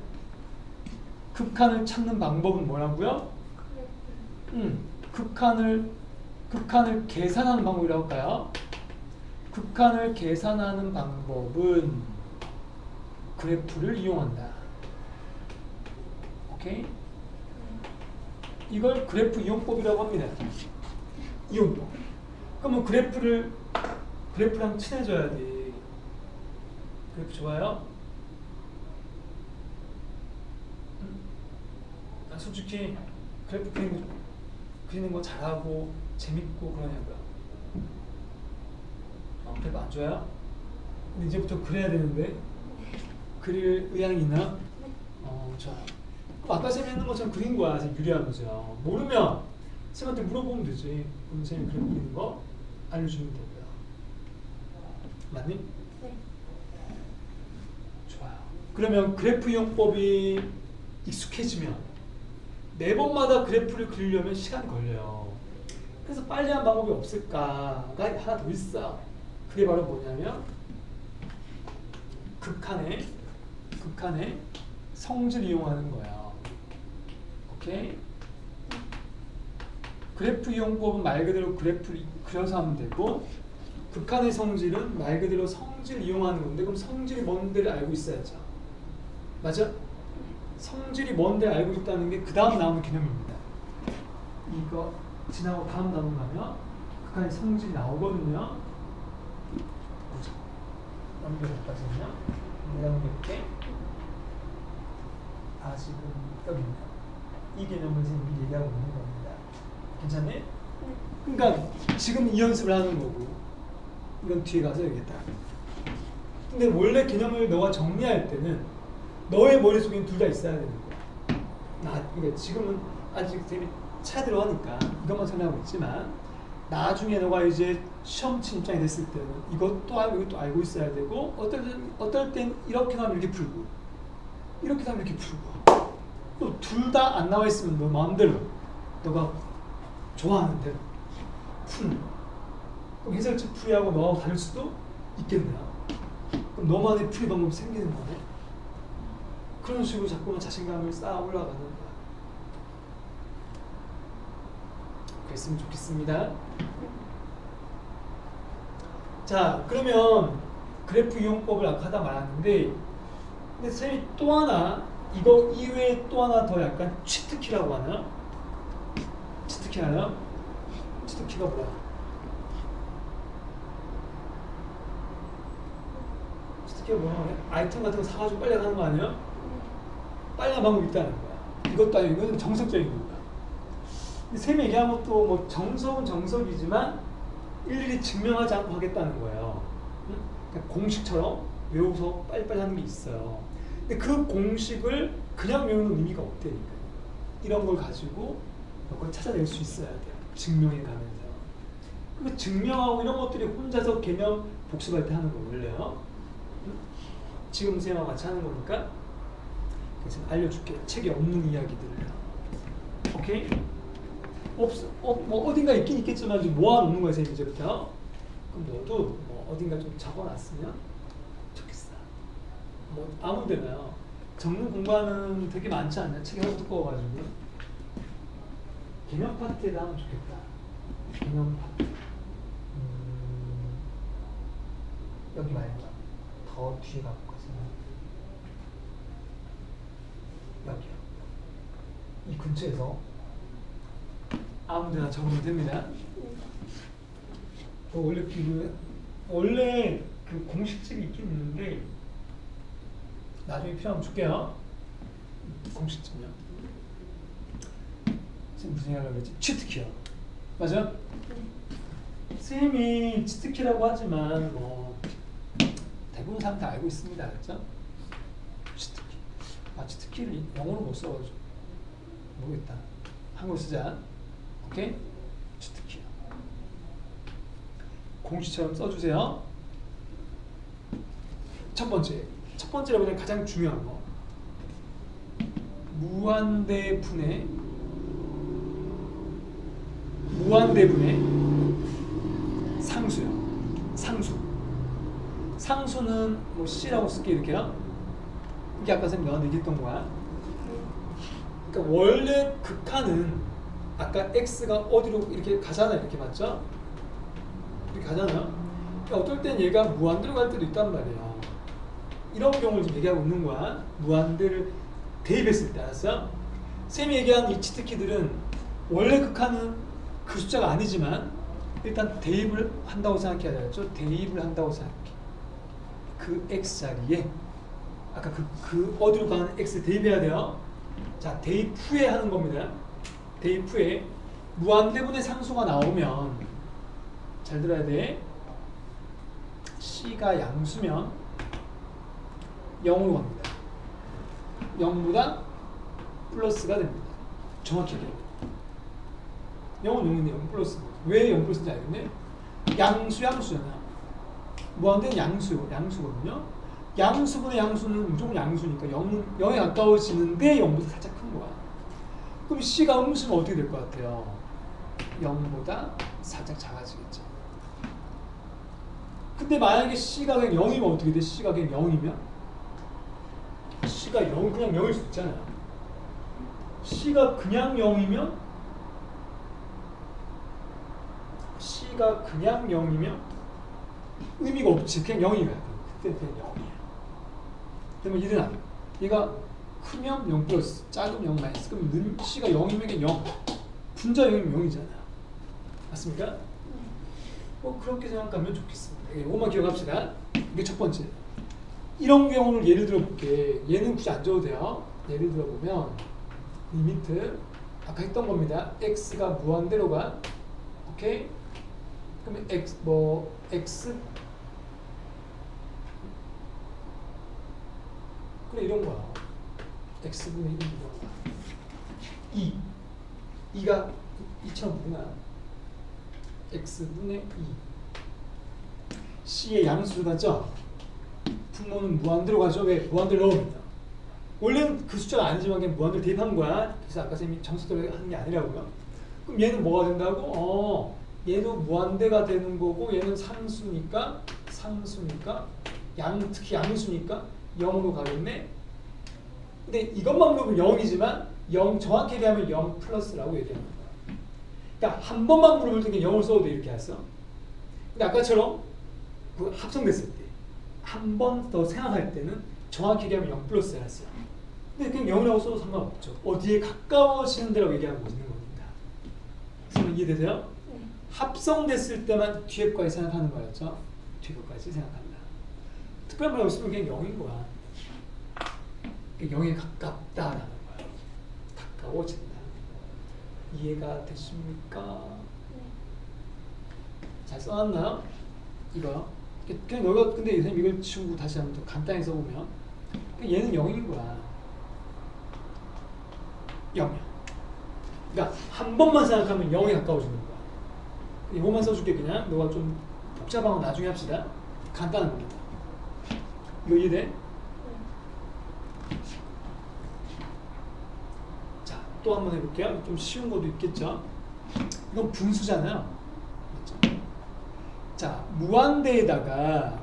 극한을 찾는 방법은 뭐라고요? 극한을 계산하는 방법이라고 할까요? 극한을 계산하는 방법은 그래프를 이용한다. 오케이? 이걸 그래프 이용법이라고 합니다. 이용법. 그러면 그래프랑 친해져야 돼. 그래프 좋아요? 솔직히 그래프 그리는 거 잘하고 재밌고 그러냐고요. 그래프 안 좋아요? 근데 이제부터 그래야 되는데 그릴 의향이 있나? 좋아요. 그럼 아까 쌤이 했는 것처럼 그린 거야. 쌤 유리한 거죠. 모르면 쌤한테 물어보면 되지. 그럼 쌤이 그래프 그리는 거 알려주면 되고요. 맞니? 네. 좋아요. 그러면 그래프 이용법이 익숙해지면 매번마다 그래프를 그리려면 시간이 걸려요. 그래서 빨리 한 방법이 없을까가 하나 더 있어. 그게 바로 뭐냐면 극한의 성질을 이용하는 거예요. 오케이? 그래프 이용법은 말 그대로 그래프를 그려서 하면 되고 극한의 성질은 말 그대로 성질을 이용하는 건데 그럼 성질이 뭔지를 알고 있어야죠. 맞아? 성질이 뭔데 알고 있다는 게 그 다음 나오는 개념입니다. 이거 지나고 다음 나오는 거면 극한의 성질이 나오거든요. 보자. 넘겨볼까지요? 내가 넘겨볼게. 지금 여기입니다. 이 개념을 지금 얘기하고 있는 겁니다. 괜찮네? 그러니까 지금 이 연습을 하는 거고 이건 뒤에 가서 얘기했다. 근데 원래 개념을 너가 정리할 때는 너의 머릿속에는 둘 다 있어야 되는 거야. 그러니까 지금은 아직 쌤이 차들어 하니까 이것만 설명하고 있지만 나중에 너가 이제 시험 친 입장이 됐을 때는 이것도 알고 이것도 알고 있어야 되고 어떨 땐 이렇게 하면 이렇게 풀고 이렇게 하면 이렇게 풀고 또 둘 다 안 나와 있으면 너 마음대로 너가 좋아하는 대로 푸는 거. 그럼 해설책 풀이하고 너하고 다를 수도 있겠네요. 그럼 너만의 풀이 방법이 생기는 거네. 그런 식으로 자꾸만 자신감을 쌓아 올라가는 거야. 그랬으면 좋겠습니다. 자, 그러면 그래프 이용법을 아까 하다 말았는데 근데 쌤이 또 하나 이거 이외에 또 하나 더 약간 치트키라고 하나? 치트키 알아요? 치트키가 뭐야? 치트키가 뭐야? 아이템 같은 거 사가지고 빨리 가는 거 아니에요? 빨리 가는 방법이 있다는 거야. 이것도 아니고 이거는 정석적인 거야. 근데 쌤이 얘기한 것도 뭐 정석은 정석이지만 일일이 증명하지 않고 하겠다는 거예요. 그러니까 공식처럼 외워서 빨리빨리 하는 게 있어요. 근데 그 공식을 그냥 외우는 의미가 없다니까요. 이런 걸 가지고 그걸 찾아낼 수 있어야 돼요. 증명해 가면서. 그 증명하고 이런 것들이 혼자서 개념 복습할 때 하는 거 원래요. 지금 선생님하고 같이 하는 거니까 그래서 알려줄게. 책에 없는 이야기들을. 오케이? 뭐 어딘가 있긴 있겠지만 좀 모아놓는 거야 선생님 이제부터. 그럼 너도 뭐 어딘가 좀 적어놨으면 좋겠어. 뭐 아무데나요. 적는 공부하는 되게 많지 않냐? 책이 하도 두꺼워가지고. 개념 파트에다 하면 좋겠다. 개념 파트. 여기 말고 더 뒤에 가고 가세요. 여기요. 이 근처에서 아무데나 적으면 됩니다. 원래 그 공식집이 있긴 있는데 나중에 필요하면 줄게요. 공식집이요. 지금 무슨 얘기 하려고 그랬지? 치트키요. 맞아? 쌤이 치트키라고 하지만 뭐 대부분 사람 다 알고 있습니다. 그렇죠? 치트키. 치트키를 영어로 못 써가지고 모르겠다. 한국어 쓰자. 오케이? 치트키요. 공식처럼 써주세요. 첫 번째라고 가장 중요한 거. 무한대분의 상수요. 상수는 뭐 C라고 쓸게 이렇게요. 이게 아까 선생님 너한테 얘기했던 거야. 그러니까 원래 극한은 아까 x가 어디로 이렇게 가잖아요. 이렇게 맞죠? 이렇게 가잖아요. 그러니까 어떨 땐 얘가 무한대로 갈 때도 있단 말이에요. 이런 경우를 지금 얘기하고 있는 거야. 무한대를 대입했을 때, 알았어요? 쌤이 얘기한 이 치트키들은 원래 극한은 그 숫자가 아니지만 일단 대입을 한다고 생각해야 되겠죠? 대입을 한다고 생각해. 그 x 자리에 아까 그 어디로 가는 x 대입해야 돼요. 자, 대입 후에 하는 겁니다. 대입 후에 무한대분의 상수가 나오면 잘 들어야 돼. C가 양수면 0으로 갑니다. 0보다 플러스가 됩니다. 정확하게. 0은 0인데 0 플러스. 왜 0 플러스인지 알겠네? 양수잖아. 무한대는 양수거든요. 양수분의 양수는 무조건 양수니까 0에 가까워지는데 0보다 살짝 큰 거야. 그럼 C가 음수면 어떻게 될 것 같아요? 0보다 살짝 작아지겠죠. 근데 만약에 C가 그냥 0이면 어떻게 돼? C가 그냥 0이면? C가 0, 그냥 0일 수 있잖아요. C가 그냥 0이면? C가 그냥 0이면? 의미가 없지. 그냥 0이면. 그때는 그냥 0이야. 그러면 이래나 얘가 크면 0 플러스, 작으면 0 마이너스. 그럼 C가 0이면 그냥 0. 분자 0이면 0이잖아요. 맞습니까? 뭐 그렇게 생각하면 좋겠습니다. 이것만 기억합시다. 이게 첫 번째. 이런 경우를 예를 들어 볼게. 얘는 굳이 안 줘도 돼요. 예를 들어 보면 리미트 아까 했던 겁니다. x가 무한대로 가. 오케이? 그러면 x 그래 이런 거야. x분의 1 이런 거야. 2가 2처럼 보나? x분의 2 C의 양수를 가죠. 분모는 무한대로 가죠. 왜? 무한대로 넣습니다. 원래는 그 숫자가 아니지만 그냥 무한대로 대입한 거야. 그래서 아까 선생님이 정수대로 하는 게 아니라고요. 그럼 얘는 뭐가 된다고? 얘도 무한대가 되는 거고 얘는 상수니까 특히 양수니까 0으로 가겠네. 근데 이것만 물으면 0이지만 0 정확히 얘기하면 0 플러스라고 얘기하는 거야. 그러니까 한 번만 물어볼 때 0을 써도 돼 이렇게 했어. 근데 아까처럼 그 합성됐을 때 한 번 더 생각할 때는 정확히 얘기하면 0 플러스 했어요. 근데 그냥 0이라고 써도 상관없죠. 어디에 가까워지는 데라고 얘기하고 있는 겁니다. 무슨 이해되세요? 합성됐을 때만 뒤에 거까지 생각하는 거였죠. 뒤에 거까지 생각한다. 특별한 말 없으면 그냥 0인 거야. 0에 가깝다라는 거야. 가까워진다. 이해가 되십니까? 네. 잘 써놨나요? 이거. 그냥 너가 근데 선생님 이걸 치우고 다시 한번 더 간단히 써보면 얘는 0인 거야. 0이야. 그러니까 한 번만 생각하면 0에 가까워지는 거야. 이것만 써줄게 그냥. 너가 좀 복잡한 건 나중에 합시다. 간단한 겁니다. 이거 이해돼? 네. 자, 또 한번 해볼게요. 좀 쉬운 것도 있겠죠. 이건 분수잖아요. 맞죠? 자, 무한대에다가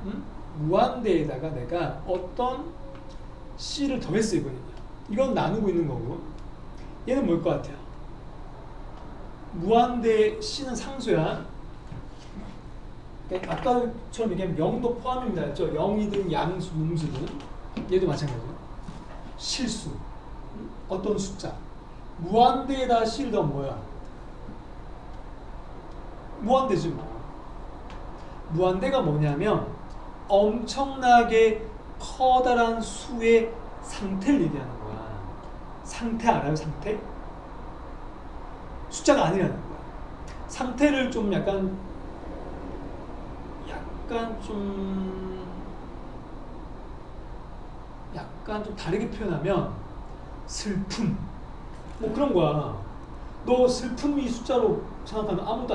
내가 어떤 C를 더했어 이거는요. 이건 나누고 있는 거고 얘는 뭘 것 같아요? 무한대 C는 상수야. 그러니까 아까처럼 얘기하면 0도 포함입니다. 했죠? 0이든 양수, 음수든 얘도 마찬가지예요. 실수, 어떤 숫자. 무한대에다 C를 더하면 뭐야? 무한대지 뭐. 무한대가 뭐냐면 엄청나게 커다란 수의 상태를 얘기하는 거야. 상태 알아요? 상태? 숫자가 아니라는 거야. 상태를 좀 약간 좀 다르게 표현하면 슬픔 뭐 그런 거야. 너 슬픔이 숫자로 생각하면 아무도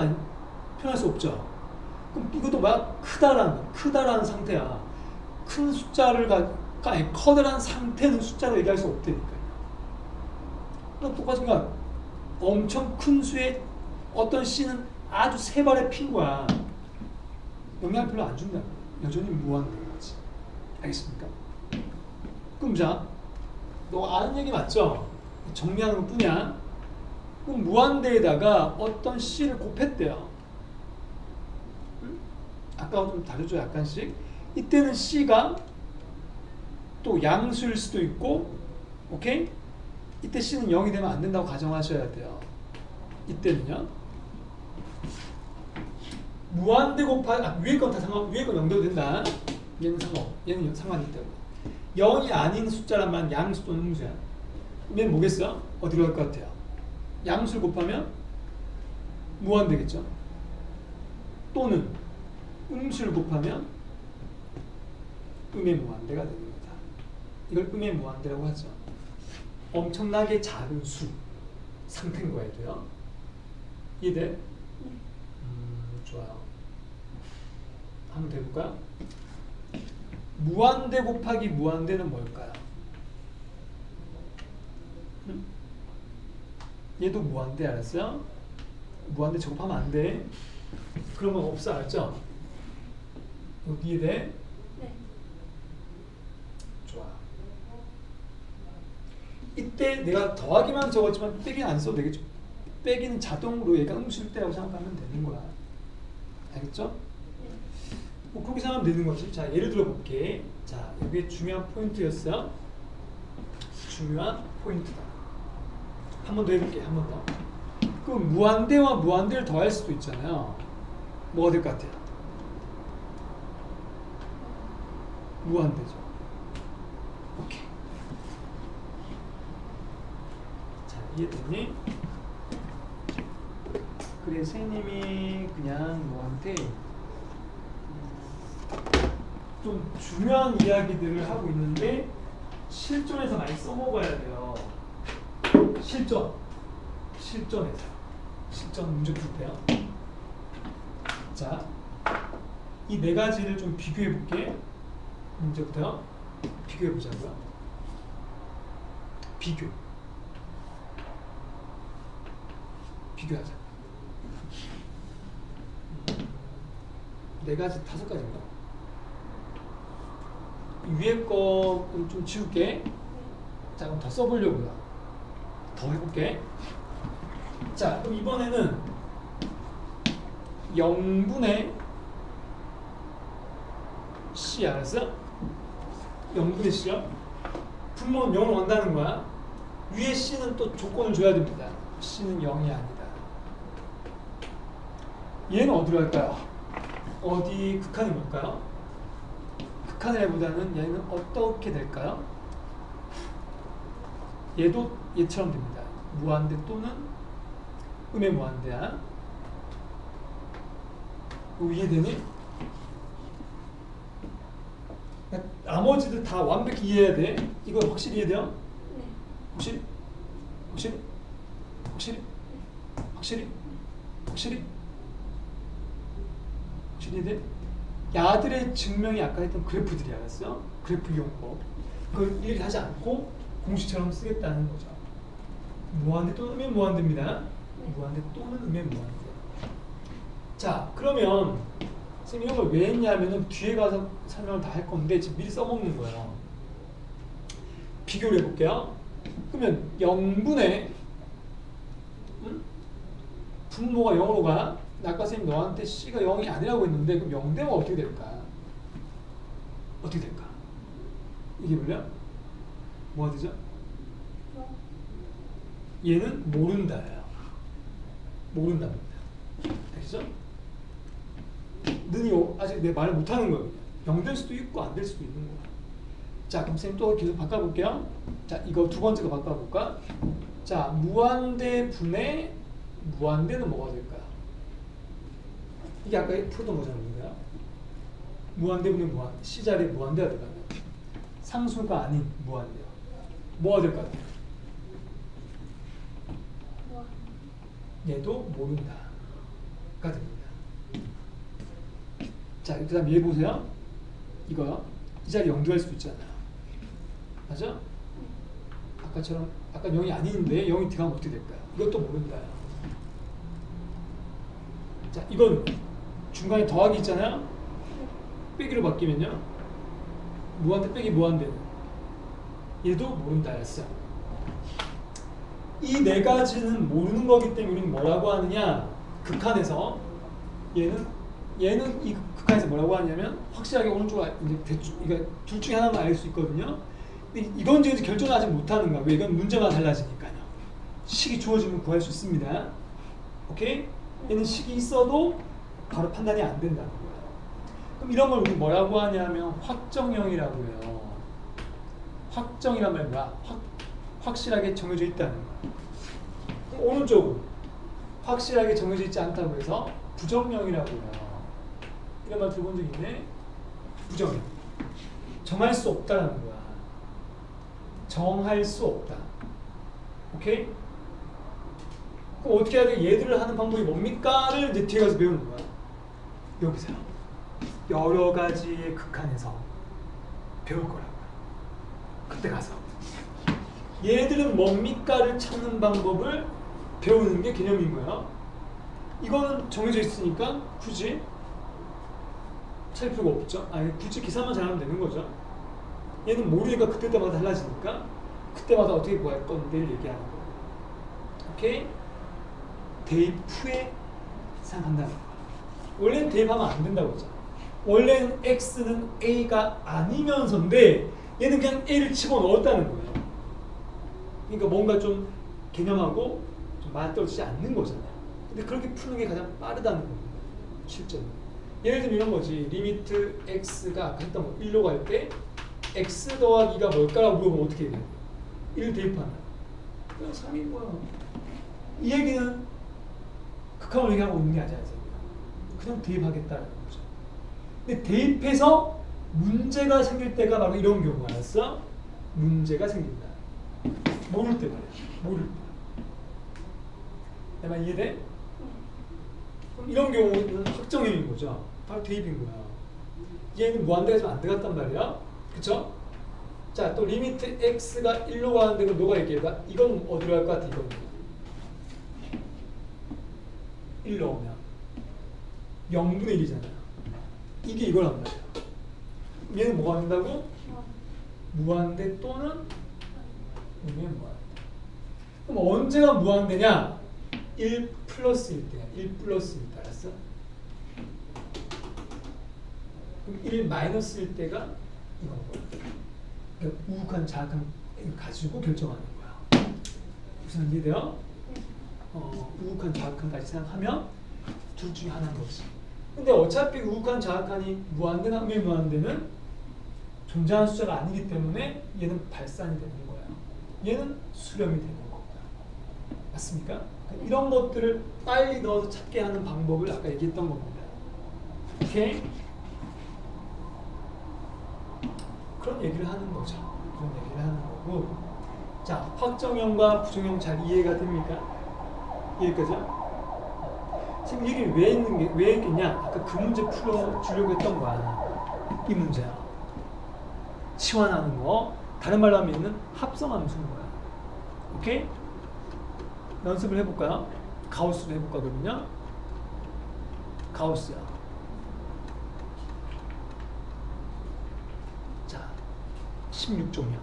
표현할 수 없죠. 그럼 이것도 막 크다라는 상태야. 큰 숫자를 커다란 상태는 숫자로 얘기할 수 없다니까요. 또 똑같은 거야. 엄청 큰 수의 어떤 C는 아주 세 발에 핀 거야. 영향 별로 안 준다. 여전히 무한대인 거지. 알겠습니까? 그럼 자, 너 아는 얘기 맞죠? 정리하는 것 뿐이야. 그럼 무한대에다가 어떤 C를 곱했대요. 응? 아까와 좀 다르죠, 약간씩. 이때는 C가 또 양수일 수도 있고, 오케이? 이때 C는 0이 되면 안 된다고 가정하셔야 돼요. 이때는요. 무한대 곱하기 위에 건 다 위에 건 0 돼도 된다. 얘는 상관이 있다고. 0이 아닌 숫자란 말은 양수 또는 음수야. 얘는 뭐겠어? 어디로 갈 것 같아요? 양수를 곱하면 무한대겠죠. 또는 음수를 곱하면 음의 무한대가 됩니다. 이걸 음의 무한대라고 하죠. 엄청나게 작은 수 상태인 거야 돼요. 이해돼? 좋아요. 한번 더 해볼까요? 무한대 곱하기 무한대는 뭘까요? 얘도 무한대 알았어요? 무한대 제곱하면 안 돼. 그런 건 없어 알았죠? 여기 이해돼? 네. 좋아. 이때 내가 더하기만 적었지만 빼기는 안 써도 되겠죠? 빼기는 자동으로 얘가 음수일 때라고 생각하면 되는 거야. 알겠죠? 뭐 그렇게 생각하면 되는 거지. 자, 예를 들어 볼게. 자, 이게 중요한 포인트였어요. 중요한 포인트다. 한 번 더 해볼게. 한 번 더. 그럼 무한대와 무한대를 더할 수도 있잖아요. 뭐가 될 것 같아요? 무한대죠. 오케이. 자, 이해됐니? 그래, 선생님이 그냥 너한테 좀 중요한 이야기들을 하고 있는데 실전에서 많이 써먹어야 돼요. 실전에서 실전 문제 풀 때요. 자, 이 네 가지를 좀 비교해 볼게. 문제부터요. 비교해 보자고요. 비교하자. 네 가지, 다섯 가지인가? 위에 거 좀 지울게. 자, 그럼 더 써보려고요. 더 해볼게. 자, 그럼 이번에는 0분의 C 알았어? 0분의 C요? 분모는 0으로 간다는 거야. 위에 C는 또 조건을 줘야 됩니다. C는 0이 아니다. 얘는 어디로 할까요? 어디 극한이 뭘까요? 극한을 해보자는 얘는 어떻게 될까요? 얘도 얘처럼 됩니다. 무한대 또는 음의 무한대야. 이해되니? 나머지들 다 완벽히 이해해야 돼. 이거 확실히 이해돼요? 네. 확실히? 확실히? 확실히? 확실히? 확실히? 확실히 이해돼? 야들의 증명이 아까 했던 그래프들이 알았어요? 그래프 이용법. 그걸 일일이 하지 않고 공식처럼 쓰겠다는 거죠. 무한대 또는 음의 무한대입니다. 무한대 또는 음의 무한대. 자, 그러면 선생님 이걸 왜 했냐면은 뒤에 가서 설명을 다 할 건데 지금 미리 써먹는 거예요. 비교를 해볼게요. 그러면 0분의 분모가 0으로 가. 아까 선생님 너한테 C가 0이 아니라고 했는데 그럼 0 되면 어떻게 될까? 어떻게 될까? 이게 뭐냐? 뭐가 되죠? 얘는 모른다예요. 모른답니다. 되시죠? 는이 아직 내 말을 못하는 거예요. 0 될 수도 있고 안 될 수도 있는 거야. 자, 그럼 선생님 또 계속 바꿔볼게요. 자, 이거 두 번째 거 바꿔볼까? 자, 무한대 분의 무한대는 뭐가 될까요? 이게 아까 풀던 거잖아요. 무한대 분의 무한대. C 자리에 무한대가 들어가면 상수가 아닌 무한대요. 뭐가 될 것 같아요? 얘도 모른다가 됩니다. 자, 그 다음 얘 보세요. 이거요. 이 자리 0 들어갈 수도 있잖아요. 맞아? 아까처럼 아까 0이 아닌데 0이 들어가면 어떻게 될까요? 이것도 모른다. 자, 이건 중간에 더하기 있잖아요. 빼기로 바뀌면요. 무한대 빼기 무한대는 얘도 모른다 했어. 이 네 가지는 모르는 거기 때문에 우리는 뭐라고 하느냐? 극한에서 얘는 이 극한에서 뭐라고 하냐면 확실하게 오른쪽 이제 대충 이거 둘 중에 하나만 알 수 있거든요. 근데 이건 이제 결정을 아직 못하는 거야. 왜? 이건 문제만 달라지니까요. 식이 주어지면 구할 수 있습니다. 오케이? 얘는 식이 있어도 바로 판단이 안 된다는 거예요. 그럼 이런 걸 우리 뭐라고 하냐면 확정형이라고 해요. 확정이란 말이 뭐야? 확실하게 정해져 있다는 거야. 그럼 오른쪽은 확실하게 정해져 있지 않다고 해서 부정형이라고 해요. 이런 말 들어본 적 있네? 부정형. 정할 수 없다는 거야. 정할 수 없다. 오케이? 그럼 어떻게 해야 돼? 얘들을 하는 방법이 뭡니까?를 이제 뒤에 가서 배우는 거야. 여기서요. 여러 가지의 극한에서 배울 거라고요. 그때 가서. 얘들은 뭡니까?를 찾는 방법을 배우는 게 개념인 거야. 이거는 정해져 있으니까 굳이 찾을 필요가 없죠. 아니, 굳이 계산만 잘하면 되는 거죠. 얘는 모르니까 그때마다 달라지니까 그때마다 어떻게 구할 건데를 얘기하는 거예요. 오케이? 대입 후에 생각한다는 거야. 원래는 대입하면 안 된다고 했잖아. 원래는 x는 a가 아니면서인데 얘는 그냥 a를 집어넣었다는 거예요. 그러니까 뭔가 좀 개념하고 좀 맞떨어지지 않는 거잖아요. 근데 그렇게 푸는 게 가장 빠르다는 겁니다. 실제로. 예를 들면 이런 거지. 리미트 x가 아까 했던 거 1로 갈 때 x 더하기가 뭘까라고 물어보면 어떻게 해야 돼요? 1 대입한다. 그냥 3인 거야. 이 얘기는 극한을 얘기하고 있는 게 아니야. 그냥 대입하겠다는 거죠. 근데 대입해서 문제가 생길 때가 바로 이런 경우가 알았어? 문제가 생긴다. 모를 때 말이야. 모를 때. 내 말 이해돼? 그럼 이런 경우는 확정형인 거죠. 바로 대입인 거야. 얘는 무한대가 좀 안 들어갔단 말이야. 그쵸? 자, 또 리미트 x가 1로 가는데 그럼 너가 얘기해봐. 이건 어디로 갈 것 같아? 이건 1 넣으면 0분의 1이잖아요. 이게 이거란 말이야. 얘는 뭐가 된다고? 무한대 또는 무한대. 그럼 언제가 무한대냐? 1 플러스일 때야. 1 플러스일 때. 알았어? 그럼 1 마이너스일 때가 이건 거야. 그러니까 우극한 자극한 가지고 결정하는 거야. 무슨 이해돼요? 우극한 자극한까지 생각하면 둘 중에 하나인 거지. 근데 어차피 우극한 자극한이 무한대나 무한대는 존재하는 숫자가 아니기 때문에 얘는 발산이 되는 거야. 얘는 수렴이 되는 거야. 맞습니까? 이런 것들을 빨리 넣어서 찾게 하는 방법을 아까 얘기했던 겁니다. 오케이? 그런 얘기를 하는 거죠. 그런 얘기를 하는 거고. 자, 확정형과 부정형 잘 이해가 됩니까? 여기까지요? 지금 이게 왜 했겠냐? 아까 그 문제 풀어주려고 했던 거야. 이 문제야. 치환하는 거. 다른 말로 하면 얘는 합성함수인 거야. 오케이? 연습을 해볼까요? 가우스로 해볼까 그러면요? 가우스야. 자, 16종이야.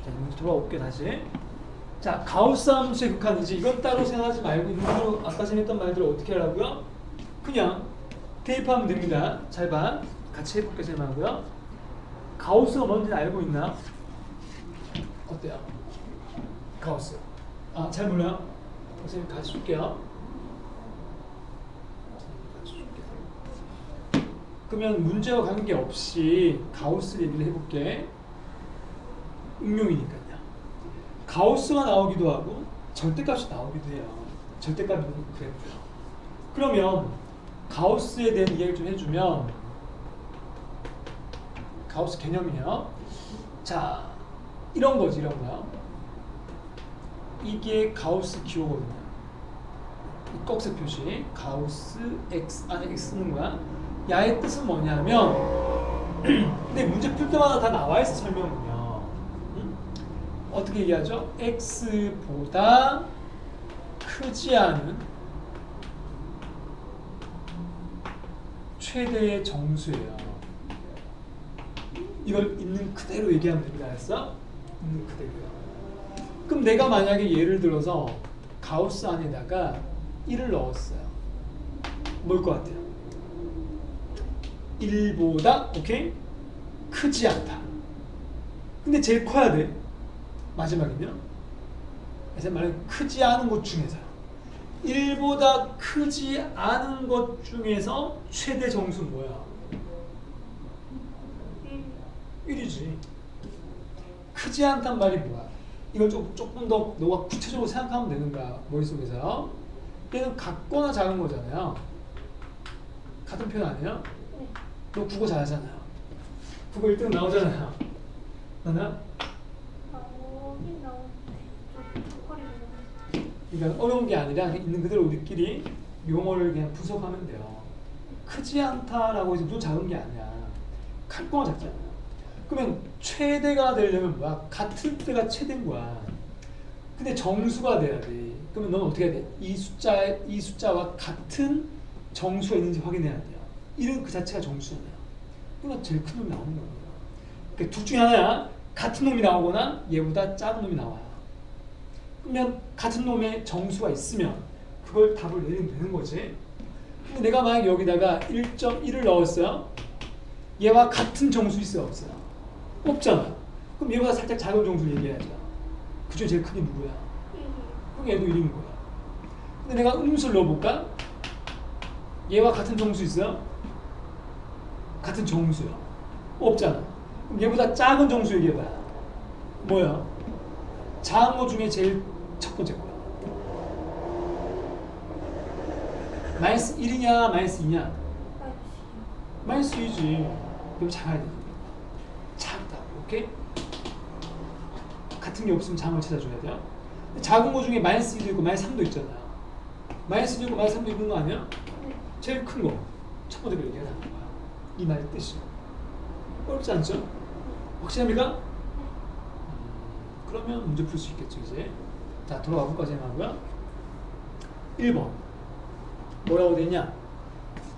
자, 문제 돌아올게 다시. 자, 가우스 함수의 극한이지. 이건 따로 생각하지 말고 일부러 아까 전에 했던 말들을 어떻게 하라고요? 그냥 대입하면 됩니다. 잘 봐. 같이 해볼게 잘 하고요. 가우스가 뭔지 알고 있나? 어때요? 가우스. 아, 잘 몰라요? 선생님 같이 줄게요. 그러면 문제와 관계없이 가우스 얘기를 해볼게. 응용이니까요. 가우스가 나오기도 하고 절대값이 나오기도 해요. 절대값이 그랬고요. 그러면 가우스에 대한 이야기를 좀 해주면 가우스 개념이에요. 자, 이런 거지, 이런 거요. 이게 가우스 기호거든요. 이 떡색 표시 가우스 x 안에 x 쓰는 거야. 야의 뜻은 뭐냐면 근데 문제 풀 때마다 다 나와 있어 설명은요. 어떻게 얘기하죠? x보다 크지 않은 최대의 정수예요. 이걸 있는 그대로 얘기하면 됩니다. 알았어? 있는 그대로요. 그럼 내가 만약에 예를 들어서 가우스 안에다가 1을 넣었어요. 뭘 것 같아요? 1보다 오케이? 크지 않다. 근데 제일 커야 돼. 마지막이면 그래서 말하는 크지 않은 것 중에서 1보다 크지 않은 것 중에서 최대 정수는 뭐야? 1이지. 크지 않단 말이 뭐야? 이걸 조금 더 너가 구체적으로 생각하면 되는 거야. 머릿속에서. 얘는 같거나 작은 거잖아요. 같은 표현 아니에요? 너 국어 잘하잖아요. 국어 1등 나오잖아요. 나는? 그러니까 어려운 게 아니라 있는 그대로 우리끼리 용어를 그냥 분석하면 돼요. 크지 않다라고 해서 무슨 작은 게 아니야. 같거나 작잖아요. 그러면 최대가 되려면 뭐야? 같을 때가 최대인 거야. 근데 정수가 돼야 돼. 그러면 너는 어떻게 해야 돼? 이 숫자와 같은 정수가 있는지 확인해야 돼요. 1은 그 자체가 정수잖아요. 그러니까 제일 큰 놈이 나오는 거예요. 그러니까 둘 중에 하나야. 같은 놈이 나오거나 얘보다 작은 놈이 나와요. 그러면 같은 놈의 정수가 있으면 그걸 답을 내리면 되는 거지. 근데 내가 만약 여기다가 1.1을 넣었어요. 얘와 같은 정수 있어요? 없어요? 없잖아. 그럼 얘보다 살짝 작은 정수를 얘기해야죠. 그 중에 제일 크게 누구야? 그럼 얘도 1인 거야. 근데 내가 음수를 넣어볼까? 얘와 같은 정수 있어요? 같은 정수요. 없잖아. 그럼 얘보다 작은 정수 얘기해봐요. 뭐야? 작은 거 중에 제일 첫 번째 거야. 마이너스 1이냐 마이너스 2냐? 마이너스 2지. 그럼 작아야 돼. 작다. 오케이? 같은 게 없으면 작은 걸 찾아줘야 돼요. 작은 거 중에 마이너스 2도 있고 마이너스 3도 있잖아요. 마이너스 2도 있고 마이너스 3도 있는 거 아니야? 제일 큰 거. 첫 번째 거 얘기하는 거야. 이 말의 뜻이. 어렵지 않죠? 확실합니까? 그러면 문제 풀 수 있겠죠, 이제. 자, 돌아가 볼까, 하고요. 1번. 뭐라고 되냐?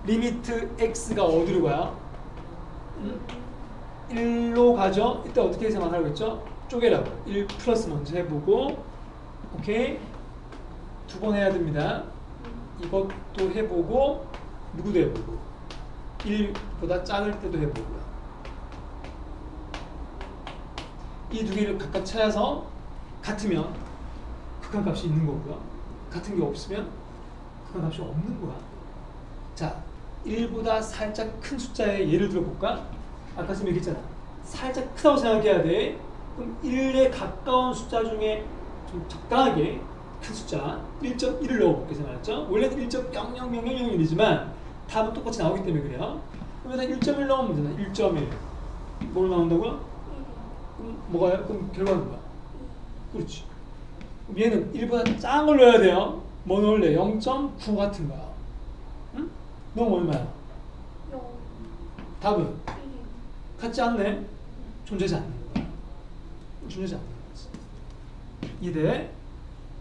리미트 x가 어디로 가요? 1로 가죠? 이때 어떻게 해석하라고 했죠? 쪼개라고. 1 플러스 먼저 해보고, 오케이? 2번 해야 됩니다. 이것도 해보고, 누구도 해보고. 1보다 작을 때도 해보고요. 이 두 개를 각각 찾아서 같으면 극한값이 있는 거고요. 같은 게 없으면 극한값이 없는 거야. 자, 1보다 살짝 큰 숫자의 예를 들어볼까? 아까 쌤 얘기했잖아. 살짝 크다고 생각해야 돼. 그럼 1에 가까운 숫자 중에 좀 적당하게 큰 숫자 1.1을 넣어볼게요. 말했죠? 원래는 1.0000001이지만 답은 똑같이 나오기 때문에 그래요. 그러면 1.1 넣으면 되잖아. 1.1 뭘 나온다고요? 그럼 뭐가요? 그럼 결과는 뭐야? 그렇지. 그럼 얘는 1보다 작은 걸 넣어야 돼요. 뭐 넣을래? 0.9 같은 거야. 응? 너무 얼마야? 0. 답은? 같지 않네? 존재하지 않는 거야. 존재하지 않는 거지. 이대.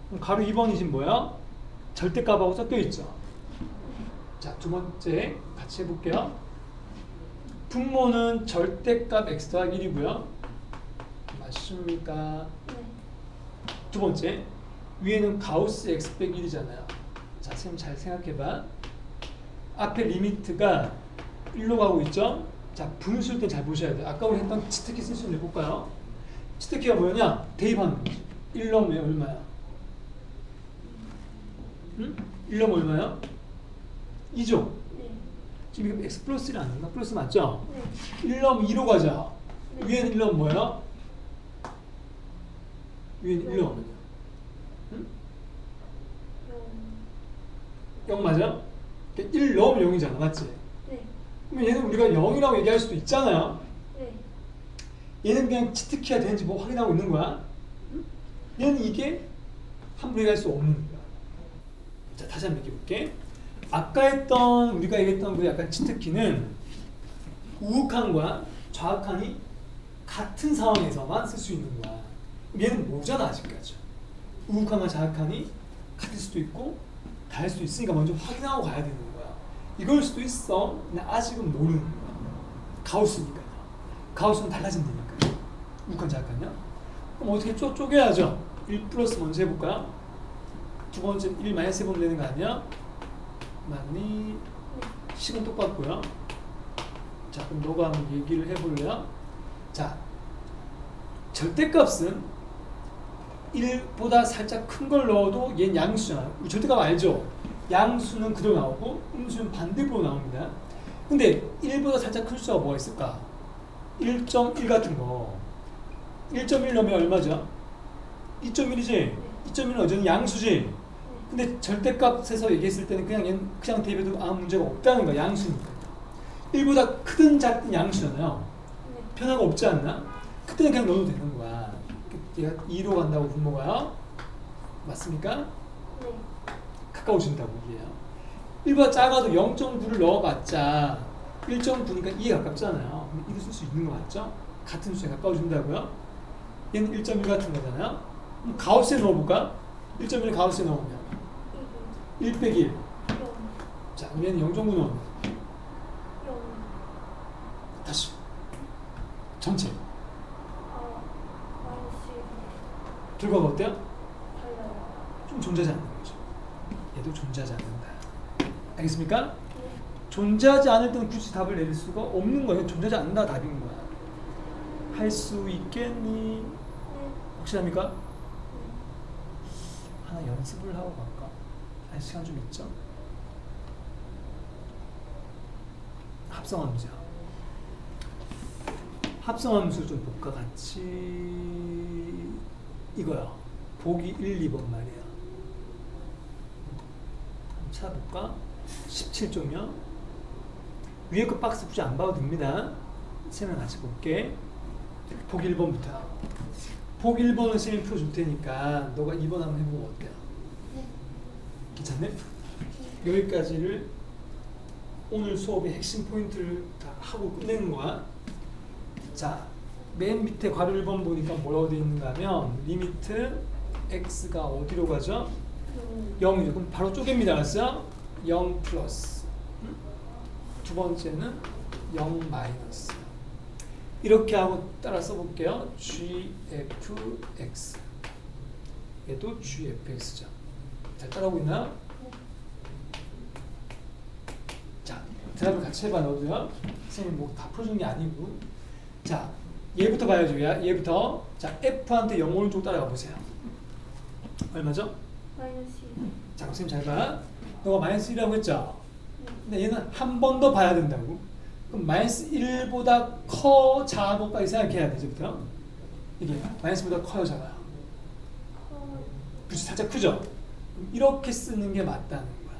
그럼 가로 2번이 뭐야? 절대값하고 섞여 있죠. 자, 두 번째 같이 해볼게요. 분모는 절대값 x 더하기 1이고요. 맞습니까? 네. 두 번째, 위에는 가우스 x 빼기 1이잖아요. 자, 선생님 잘 생각해봐. 앞에 리미트가 1로 가고 있죠? 자, 분수일 때 잘 보셔야 돼요. 아까 우리 했던 치트키 쓸 수 있는 거 볼까요? 치트키가 뭐냐? 대입하는 거지. 1 넣으면 얼마야? 응? 1 넣으면 얼마야? 2죠? 네. 지금 이거 x 플러스 1 아닌가? 플러스 맞죠? 네. 1 넣으면 2로 가자. 네. 위에는 1 넣으면 뭐야? 위에는 1 넣으면 응? 0 맞아? 1 넣으면 0이잖아. 맞지? 네. 그러면 얘는 우리가 0이라고 얘기할 수도 있잖아요. 네. 얘는 그냥 치트키가 되는지 뭐 확인하고 있는 거야. 응? 얘는 이게 함부로 얘기할 수 없는 거야. 자, 다시 한번 얘기해볼게. 아까 했던 우리가 얘기했던 그 약간 치트키는 우극한과 좌극한이 같은 상황에서만 쓸 수 있는 거야. 얘는 모르잖아 아직까지. 우극한과 자극한이 같을 수도 있고 다를 수도 있으니까 먼저 확인하고 가야 되는 거야. 이걸 수도 있어. 근데 아직은 모르는 거야. 가우스니까요. 가우스는 달라진다니까. 우극한 자극한요. 그럼 어떻게 쪼개야죠? 1 플러스 먼저 해볼까요? 두 번째 1 마이너스 해보면 되는 거 아니야? 맞니? 식은 똑같고요. 자, 그럼 너가 한번 얘기를 해볼래요? 자, 절대값은 1보다 살짝 큰 걸 넣어도 얘는 양수잖아. 절대값 알죠? 양수는 그대로 나오고 음수는 반대로 나옵니다. 근데 1보다 살짝 큰 수가 뭐가 있을까? 1.1 같은 거. 1.1 넣으면 얼마죠? 2.1이지? 2.1은 어제는 양수지? 근데 절대값에서 얘기했을 때는 그냥 대입해도 아무 문제가 없다는 거야. 양수니까. 1보다 크든 작든 양수잖아요. 변화가 없지 않나? 그때는 그냥 넣어도 되는 거야. 얘가 2로 간다고 분모가요. 맞습니까? 네. 가까워진다고 이게요. 1보다 작아도 0.9를 넣어봤자 1.9니까 2에 가깝잖아요. 그럼 2를 쓸 수 있는 거 맞죠? 같은 수에 가까워진다고요. 얘는 1.1 같은 거잖아요. 그럼 가우스에 넣어볼까? 1.1을 가우스에 넣으면 1 빼기 1. 자, 그럼 얘는 0.9 넣으면 다시 전체 결과가 어때요? 좀 존재하지 않는 거죠. 얘도 존재하지 않는다. 알겠습니까? 존재하지 않을 때는 굳이 답을 내릴 수가 없는 거예요. 존재하지 않는다 답인 거야. 할 수 있겠니? 확실합니까? 하나 연습을 하고 갈까? 할 시간 좀 있죠? 합성함수야. 합성함수 좀 볼까 같이 이거야. 보기 1, 2번 말이야. 한번 찾아볼까? 17쪽이요. 위에 거 박스 굳이 안 봐도 됩니다. 쌤이랑 같이 볼게. 보기 1번부터. 보기 1번은 쌤이 풀어줄 테니까 너가 2번 한번 해보면 어때요? 괜찮네? 여기까지를 오늘 수업의 핵심 포인트를 다 하고 끝내는 거야. 자, 맨 밑에 괄호 1번 보니까 뭐라고 되어 있는가 하면 리미트 x가 어디로 가죠? 0이죠. 그럼 바로 쪼갭니다. 알았어요? 0 플러스. 두 번째는 0 마이너스. 이렇게 하고 따라 써볼게요. gfx. 얘도 gfx죠. 잘 따라오고 있나요? 자, 대답을 같이 해봐 너도요. 선생님 뭐 다 풀어준 게 아니고. 자, 얘부터 봐야죠. 얘부터. 자, f한테 0 오른쪽 따라가 보세요. 얼마죠? 마이너스 1. 자, 선생님 잘 봐. 너가 마이너스 1이라고 했죠? 근데 얘는 한 번 더 봐야 된다고. 그럼 마이너스 1보다 커, 작아까지 생각해야 돼, 이제부터. 이게 마이너스보다 커요, 작아요? 그렇지, 살짝 크죠? 이렇게 쓰는 게 맞다는 거야.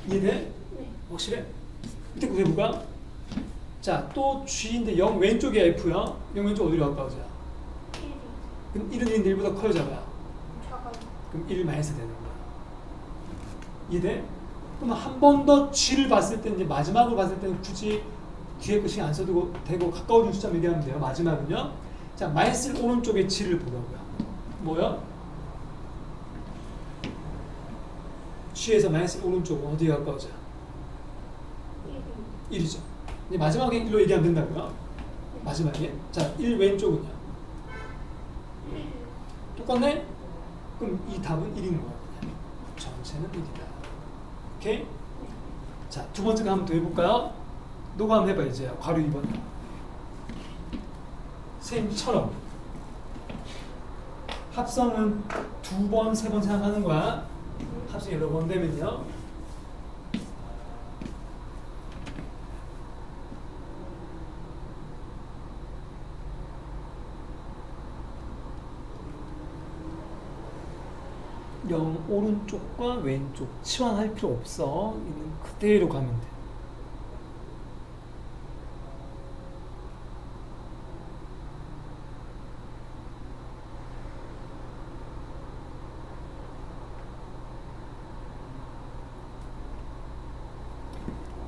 이해돼? 네. 확실해? 밑에 그 외부가? 자, 또 G인데 0 왼쪽에 F요. 0 왼쪽 어디로 가까워져요? 1이. 그럼 1은 1보다 커요, 작아요? 작아요. 그럼 1 마이너스 되는 거야. 이해돼? 그럼 한 번 더 G를 봤을 때 이제 마지막으로 봤을 때는 굳이 뒤에 거 신경 안 써도 되고 가까워진 숫자 얘기하면 돼요. 마지막은요. 자, 마이너스 1 오른쪽에 G를 보라고요. 뭐요? G에서 마이너스 1 오른쪽은 어디에 가까워져요? 1이죠. 이제 마지막에 1로 얘기하면 된다고요. 마지막에. 자, 1 왼쪽은요? 1. 똑같네? 그럼 이 답은 1인 거야. 전체는 1이다. 오케이? 자, 두 번째 거 한번 더 해볼까요? 너가 한번 해봐 이제. 괄호 2번. 쌤처럼 합성은 2번, 3번 생각하는 거야. 합성 여러 번 되면요. 영 오른쪽과 왼쪽 치환할 필요 없어. 있는 그대로 가면 돼.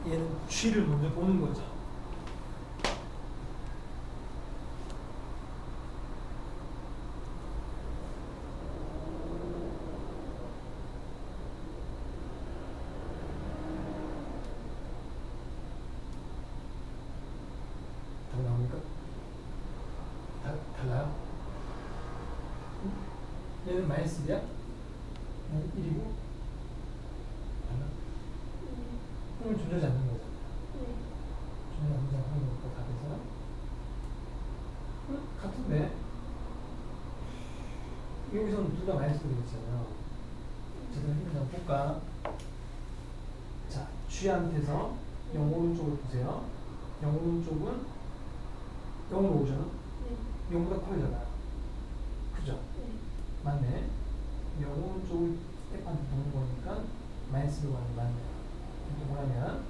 얘는 G를 먼저 보는 거죠. 얘는 마이너스 1이야? 얘는 1이고 맞나? 그러면 존재하지 않는 거잖아. 존재하지 않는 거 하는 거고 답에서 같은데 여기서는 둘 다 마이너스가 되겠잖아요. 제대로 힘을 한번 볼까? 자, G한테서 0 오른쪽을 보세요. 0 오른쪽은 0으로 오잖아. 0보다 커지잖아. 그죠? 맞네. 0 오른쪽을 F한테 보는 거니까 마이너스로 가는 게 맞네. 이렇게 뭐냐면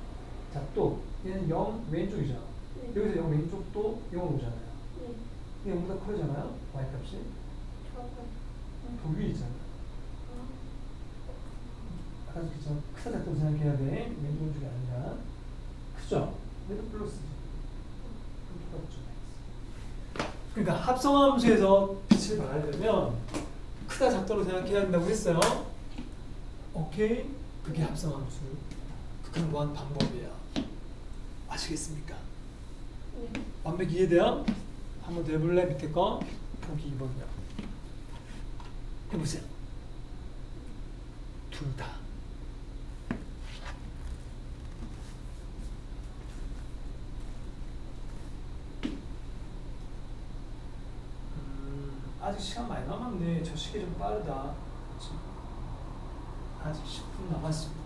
자, 또 얘는 0 왼쪽이잖아. 여기서 0 왼쪽도 0으로 오잖아요. 0보다 커지잖아요. Y값이. 더 위에 있잖아. 아까 그랬잖아. 크다 작다고 생각해야 돼. 왼쪽 오른쪽이 아니라. 크죠? 얘도 플러스지. 똑같죠. 그러니까 합성함수에서 빛을 발하려면 크다 작다로 생각해야 된다고 했어요. 오케이? 그게 합성함수. 극한 보안 방법이에요. 아시겠습니까? 완벽히 이해돼요? 한번 더 해볼래? 밑에 거 보기 2번이요. 해보세요. 둘 다. 아직 시간 많이 남았네. 저 시계 좀 빠르다. 그치? 아직 10분 남았습니다.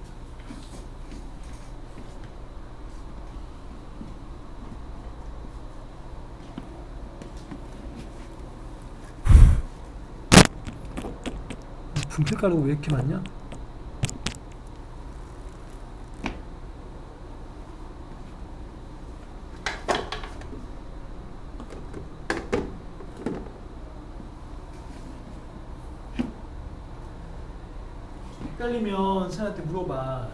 분필가루가 왜 이렇게 많냐? 헷갈리면 선생님한테 물어봐.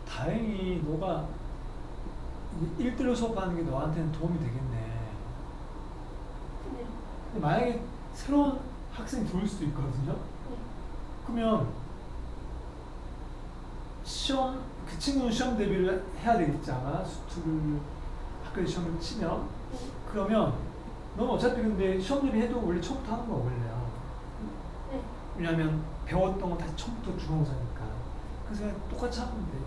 다행히 너가 1대1로 수업하는 게 너한테는 도움이 되겠네. 근데 만약에 새로운 학생이 들어올 수도 있거든요. 그러면 시험, 그 친구는 시험 대비를 해야 되겠지 아마. 수투를 학교에 시험을 치면. 그러면 너는 어차피 근데 시험 대비해도 원래 처음부터 하는 거야 원래야. 왜냐면 배웠던 거 다시 처음부터 중앙사니까. 그래서 그냥 똑같이 하면 돼.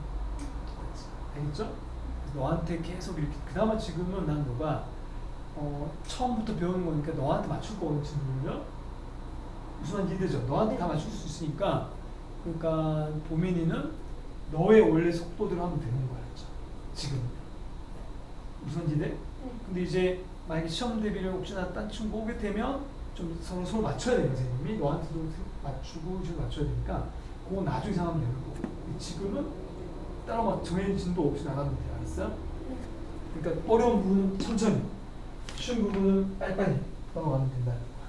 똑같이. 알겠죠? 너한테 계속 이렇게. 그나마 지금은 난 너가 처음부터 배우는 거니까 너한테 맞출 거거든. 질문을요. 무슨 말인지 이해되죠? 너한테 다 맞출 수 있으니까. 그러니까 보민이는 너의 원래 속도대로 하면 되는 거야. 지금. 무슨 말인지 이해? 근데 이제 만약에 시험 대비를 혹시나 딴 친구 오게 되면 좀 서로 맞춰야 돼요. 선생님이 너한테도 맞추고 지금 맞춰야 되니까 그건 나중에 생각하면 되는 거고. 지금은 따로 정해진도 없이 나가면 돼요. 알았어? 그러니까 어려운 부분은 천천히, 쉬운 부분은 빨리빨리 넘어가면 된다는 거야.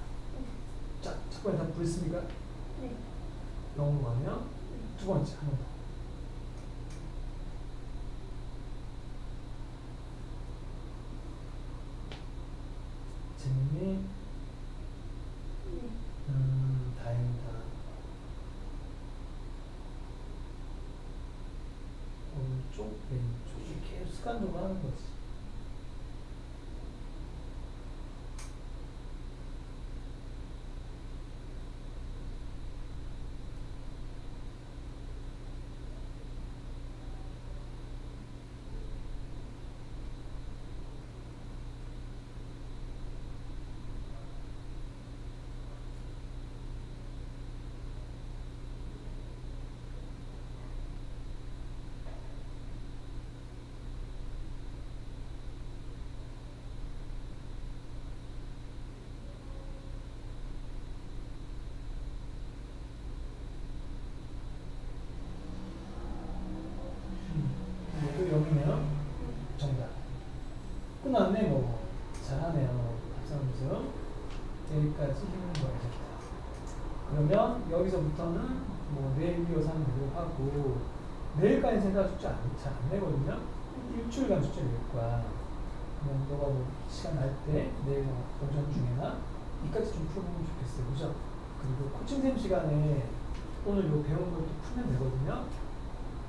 자, 첫 번째 다 부르셨습니까? 넘어가면 두 번째 한 번 더. 재민이? 다행이다. 오른쪽, 왼쪽 이렇게 습관적으로 하는 거지. 여기네요. 정답. 끝났네 뭐. 잘하네요. 합성함수. 여기까지 해보는 거야. 그러면 여기서부터는 뭐 내일 이어서 하면 되도록 하고 내일까지 생각 숙제 잘 안 내거든요. 일주일간 숙제를 낼 거야. 그러면 너가 뭐 시간 날 때 내일 오전 중에나 이까지 좀 풀어보면 좋겠어요. 그죠? 그리고 코칭쌤 시간에 오늘 요 배운 걸 또 풀면 되거든요.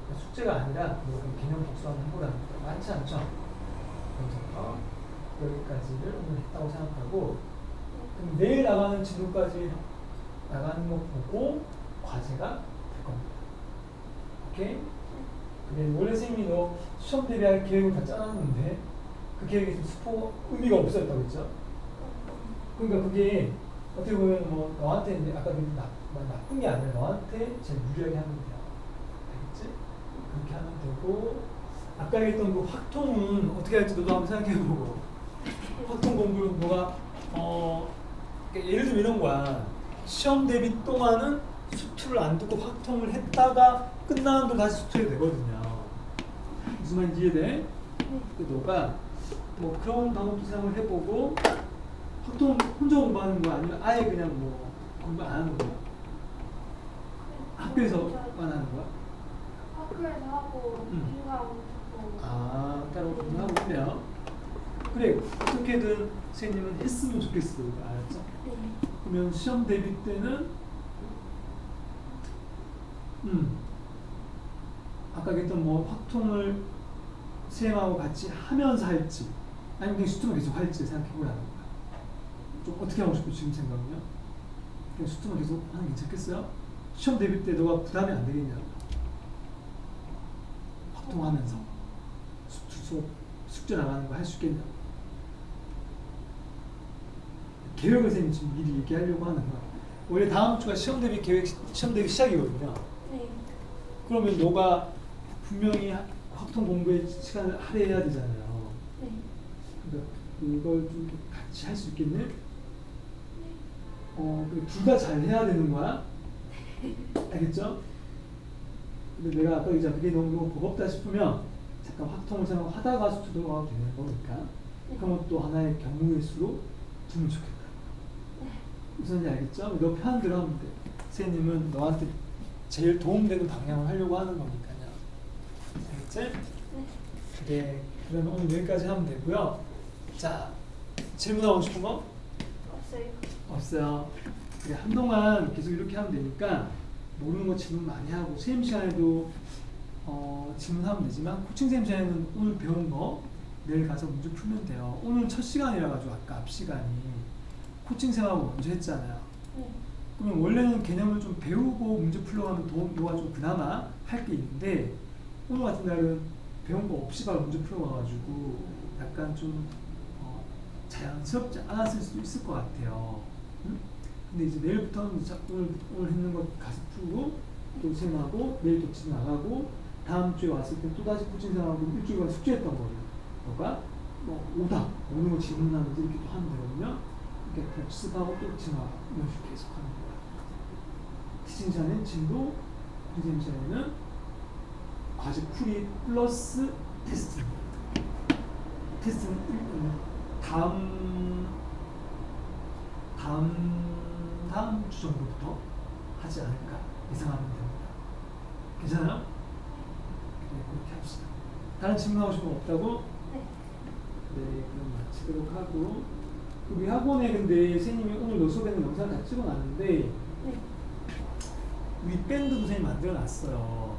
그러니까 숙제가 아니라 뭐 개념 복수하는 해보라는 거 많지 않죠? 그래서 여기까지를 오늘 했다고 생각하고 그럼 내일 나가는 진도까지 나가는 거 보고 과제가 될 겁니다. 오케이? 근데 원래 선생님이 너 시험 대비할 계획을 다 짜놨는데 그 계획이 좀 스포 의미가 없어졌다고 했죠? 그러니까 그게 어떻게 보면 뭐 너한테 이제 아까 나쁜 게 아니라 너한테 제일 유리하게 하면 돼요. 알겠지? 그렇게 하면 되고 아까 얘기했던 그 확통은 어떻게 할지 너도 한번 생각해보고 확통 공부는 너가 그러니까 예를 들면 이런 거야. 시험 대비 동안은 수투를 안 듣고 확통을 했다가 끝나는 도 다시 수투해야 되거든요. 무슨 말인지 이해돼? 근데 너가 뭐 그런 방법도 생각을 해보고 확통 혼자 공부하는 거야? 아니면 아예 그냥 뭐 공부 안 하는 거야? 학교에서만 하는 거야? 학교에서 하고 인강 듣고. 아 따로 공부하고 있네요. 그래 어떻게든 선생님은 했으면 좋겠어. 알았죠? 네. 그러면 시험 대비 때는 아까 얘기했던 뭐 확통을 선생님하고 같이 하면서 할지 아니면 그냥 수투만 계속 할지 생각해보라는 거야. 좀 어떻게 하고 싶어 지금 생각은요? 그냥 수투만 계속 하는 게 괜찮겠어요? 시험 대비 때 너가 부담이 안 되겠냐? 확통하면서 수투 수업 숙제 나가는 거 할 수 있겠냐? 계획을 선생님 지금 미리 얘기하려고 하는 거야. 원래 다음 주가 시험 대비 계획 시험 대비 시작이거든요. 네. 그러면 너가 분명히 확통 공부에 시간을 할애해야 되잖아요. 네. 그러니까 그걸 좀 같이 할 수 있겠네? 둘 다 잘 해야 되는 거야. 알겠죠? 근데 내가 아까 이제 그게 너무 버겁다 싶으면 잠깐 확통을 생각하다가 수투 들어가도 되는 거니까 그런 것도 하나의 경우의 수로 두면 좋겠다. 무슨 알겠죠? 너 편한 대로 하면 돼. 선생님은 너한테 제일 도움되는 방향을 하려고 하는 거니까요. 알겠지? 네. 그래. 그러면 오늘 여기까지 하면 되고요. 자, 질문하고 싶은 거? 없어요. 없어요. 그래, 한동안 계속 이렇게 하면 되니까 모르는 거 질문 많이 하고 선생님 시간에도 질문하면 되지만 코칭 시간에는 오늘 배운 거 내일 가서 문제 풀면 돼요. 오늘 첫 시간이라 가지고 아까 앞 시간이 코칭생하고 먼저 했잖아요. 네. 그러면 원래는 개념을 좀 배우고 문제 풀려고 하면 너가 좀 그나마 할 게 있는데 오늘 같은 날은 배운 거 없이 바로 문제 풀어가지고 약간 좀 자연스럽지 않았을 수도 있을 것 같아요. 응? 근데 이제 내일부터는 오늘 했는 거 가서 풀고 또 쌤하고 내일 또 집 나가고 다음 주에 왔을 때 또다시 코칭생하고 일주일간 숙제했던 거를 너가 오는 거 질문하면서 이렇게 또 하면 되거든요. 이렇게 복습하고 또 진화 이런 식으로 계속 하는 거야. 티칭샤는 진도, 프리젠샤는 과제 풀이 플러스 테스트. 테스트는 다음 주 정도부터 하지 않을까 예상하면 됩니다. 괜찮아요? 네, 그렇게 합시다. 다른 질문하고 싶은 거 없다고? 네. 네, 그럼 마치도록 하고 우리 학원에 근데 선생님이 오늘 너 수업에는 영상 다 찍어놨는데 네. 윗밴드도 선생님 만들어놨어요.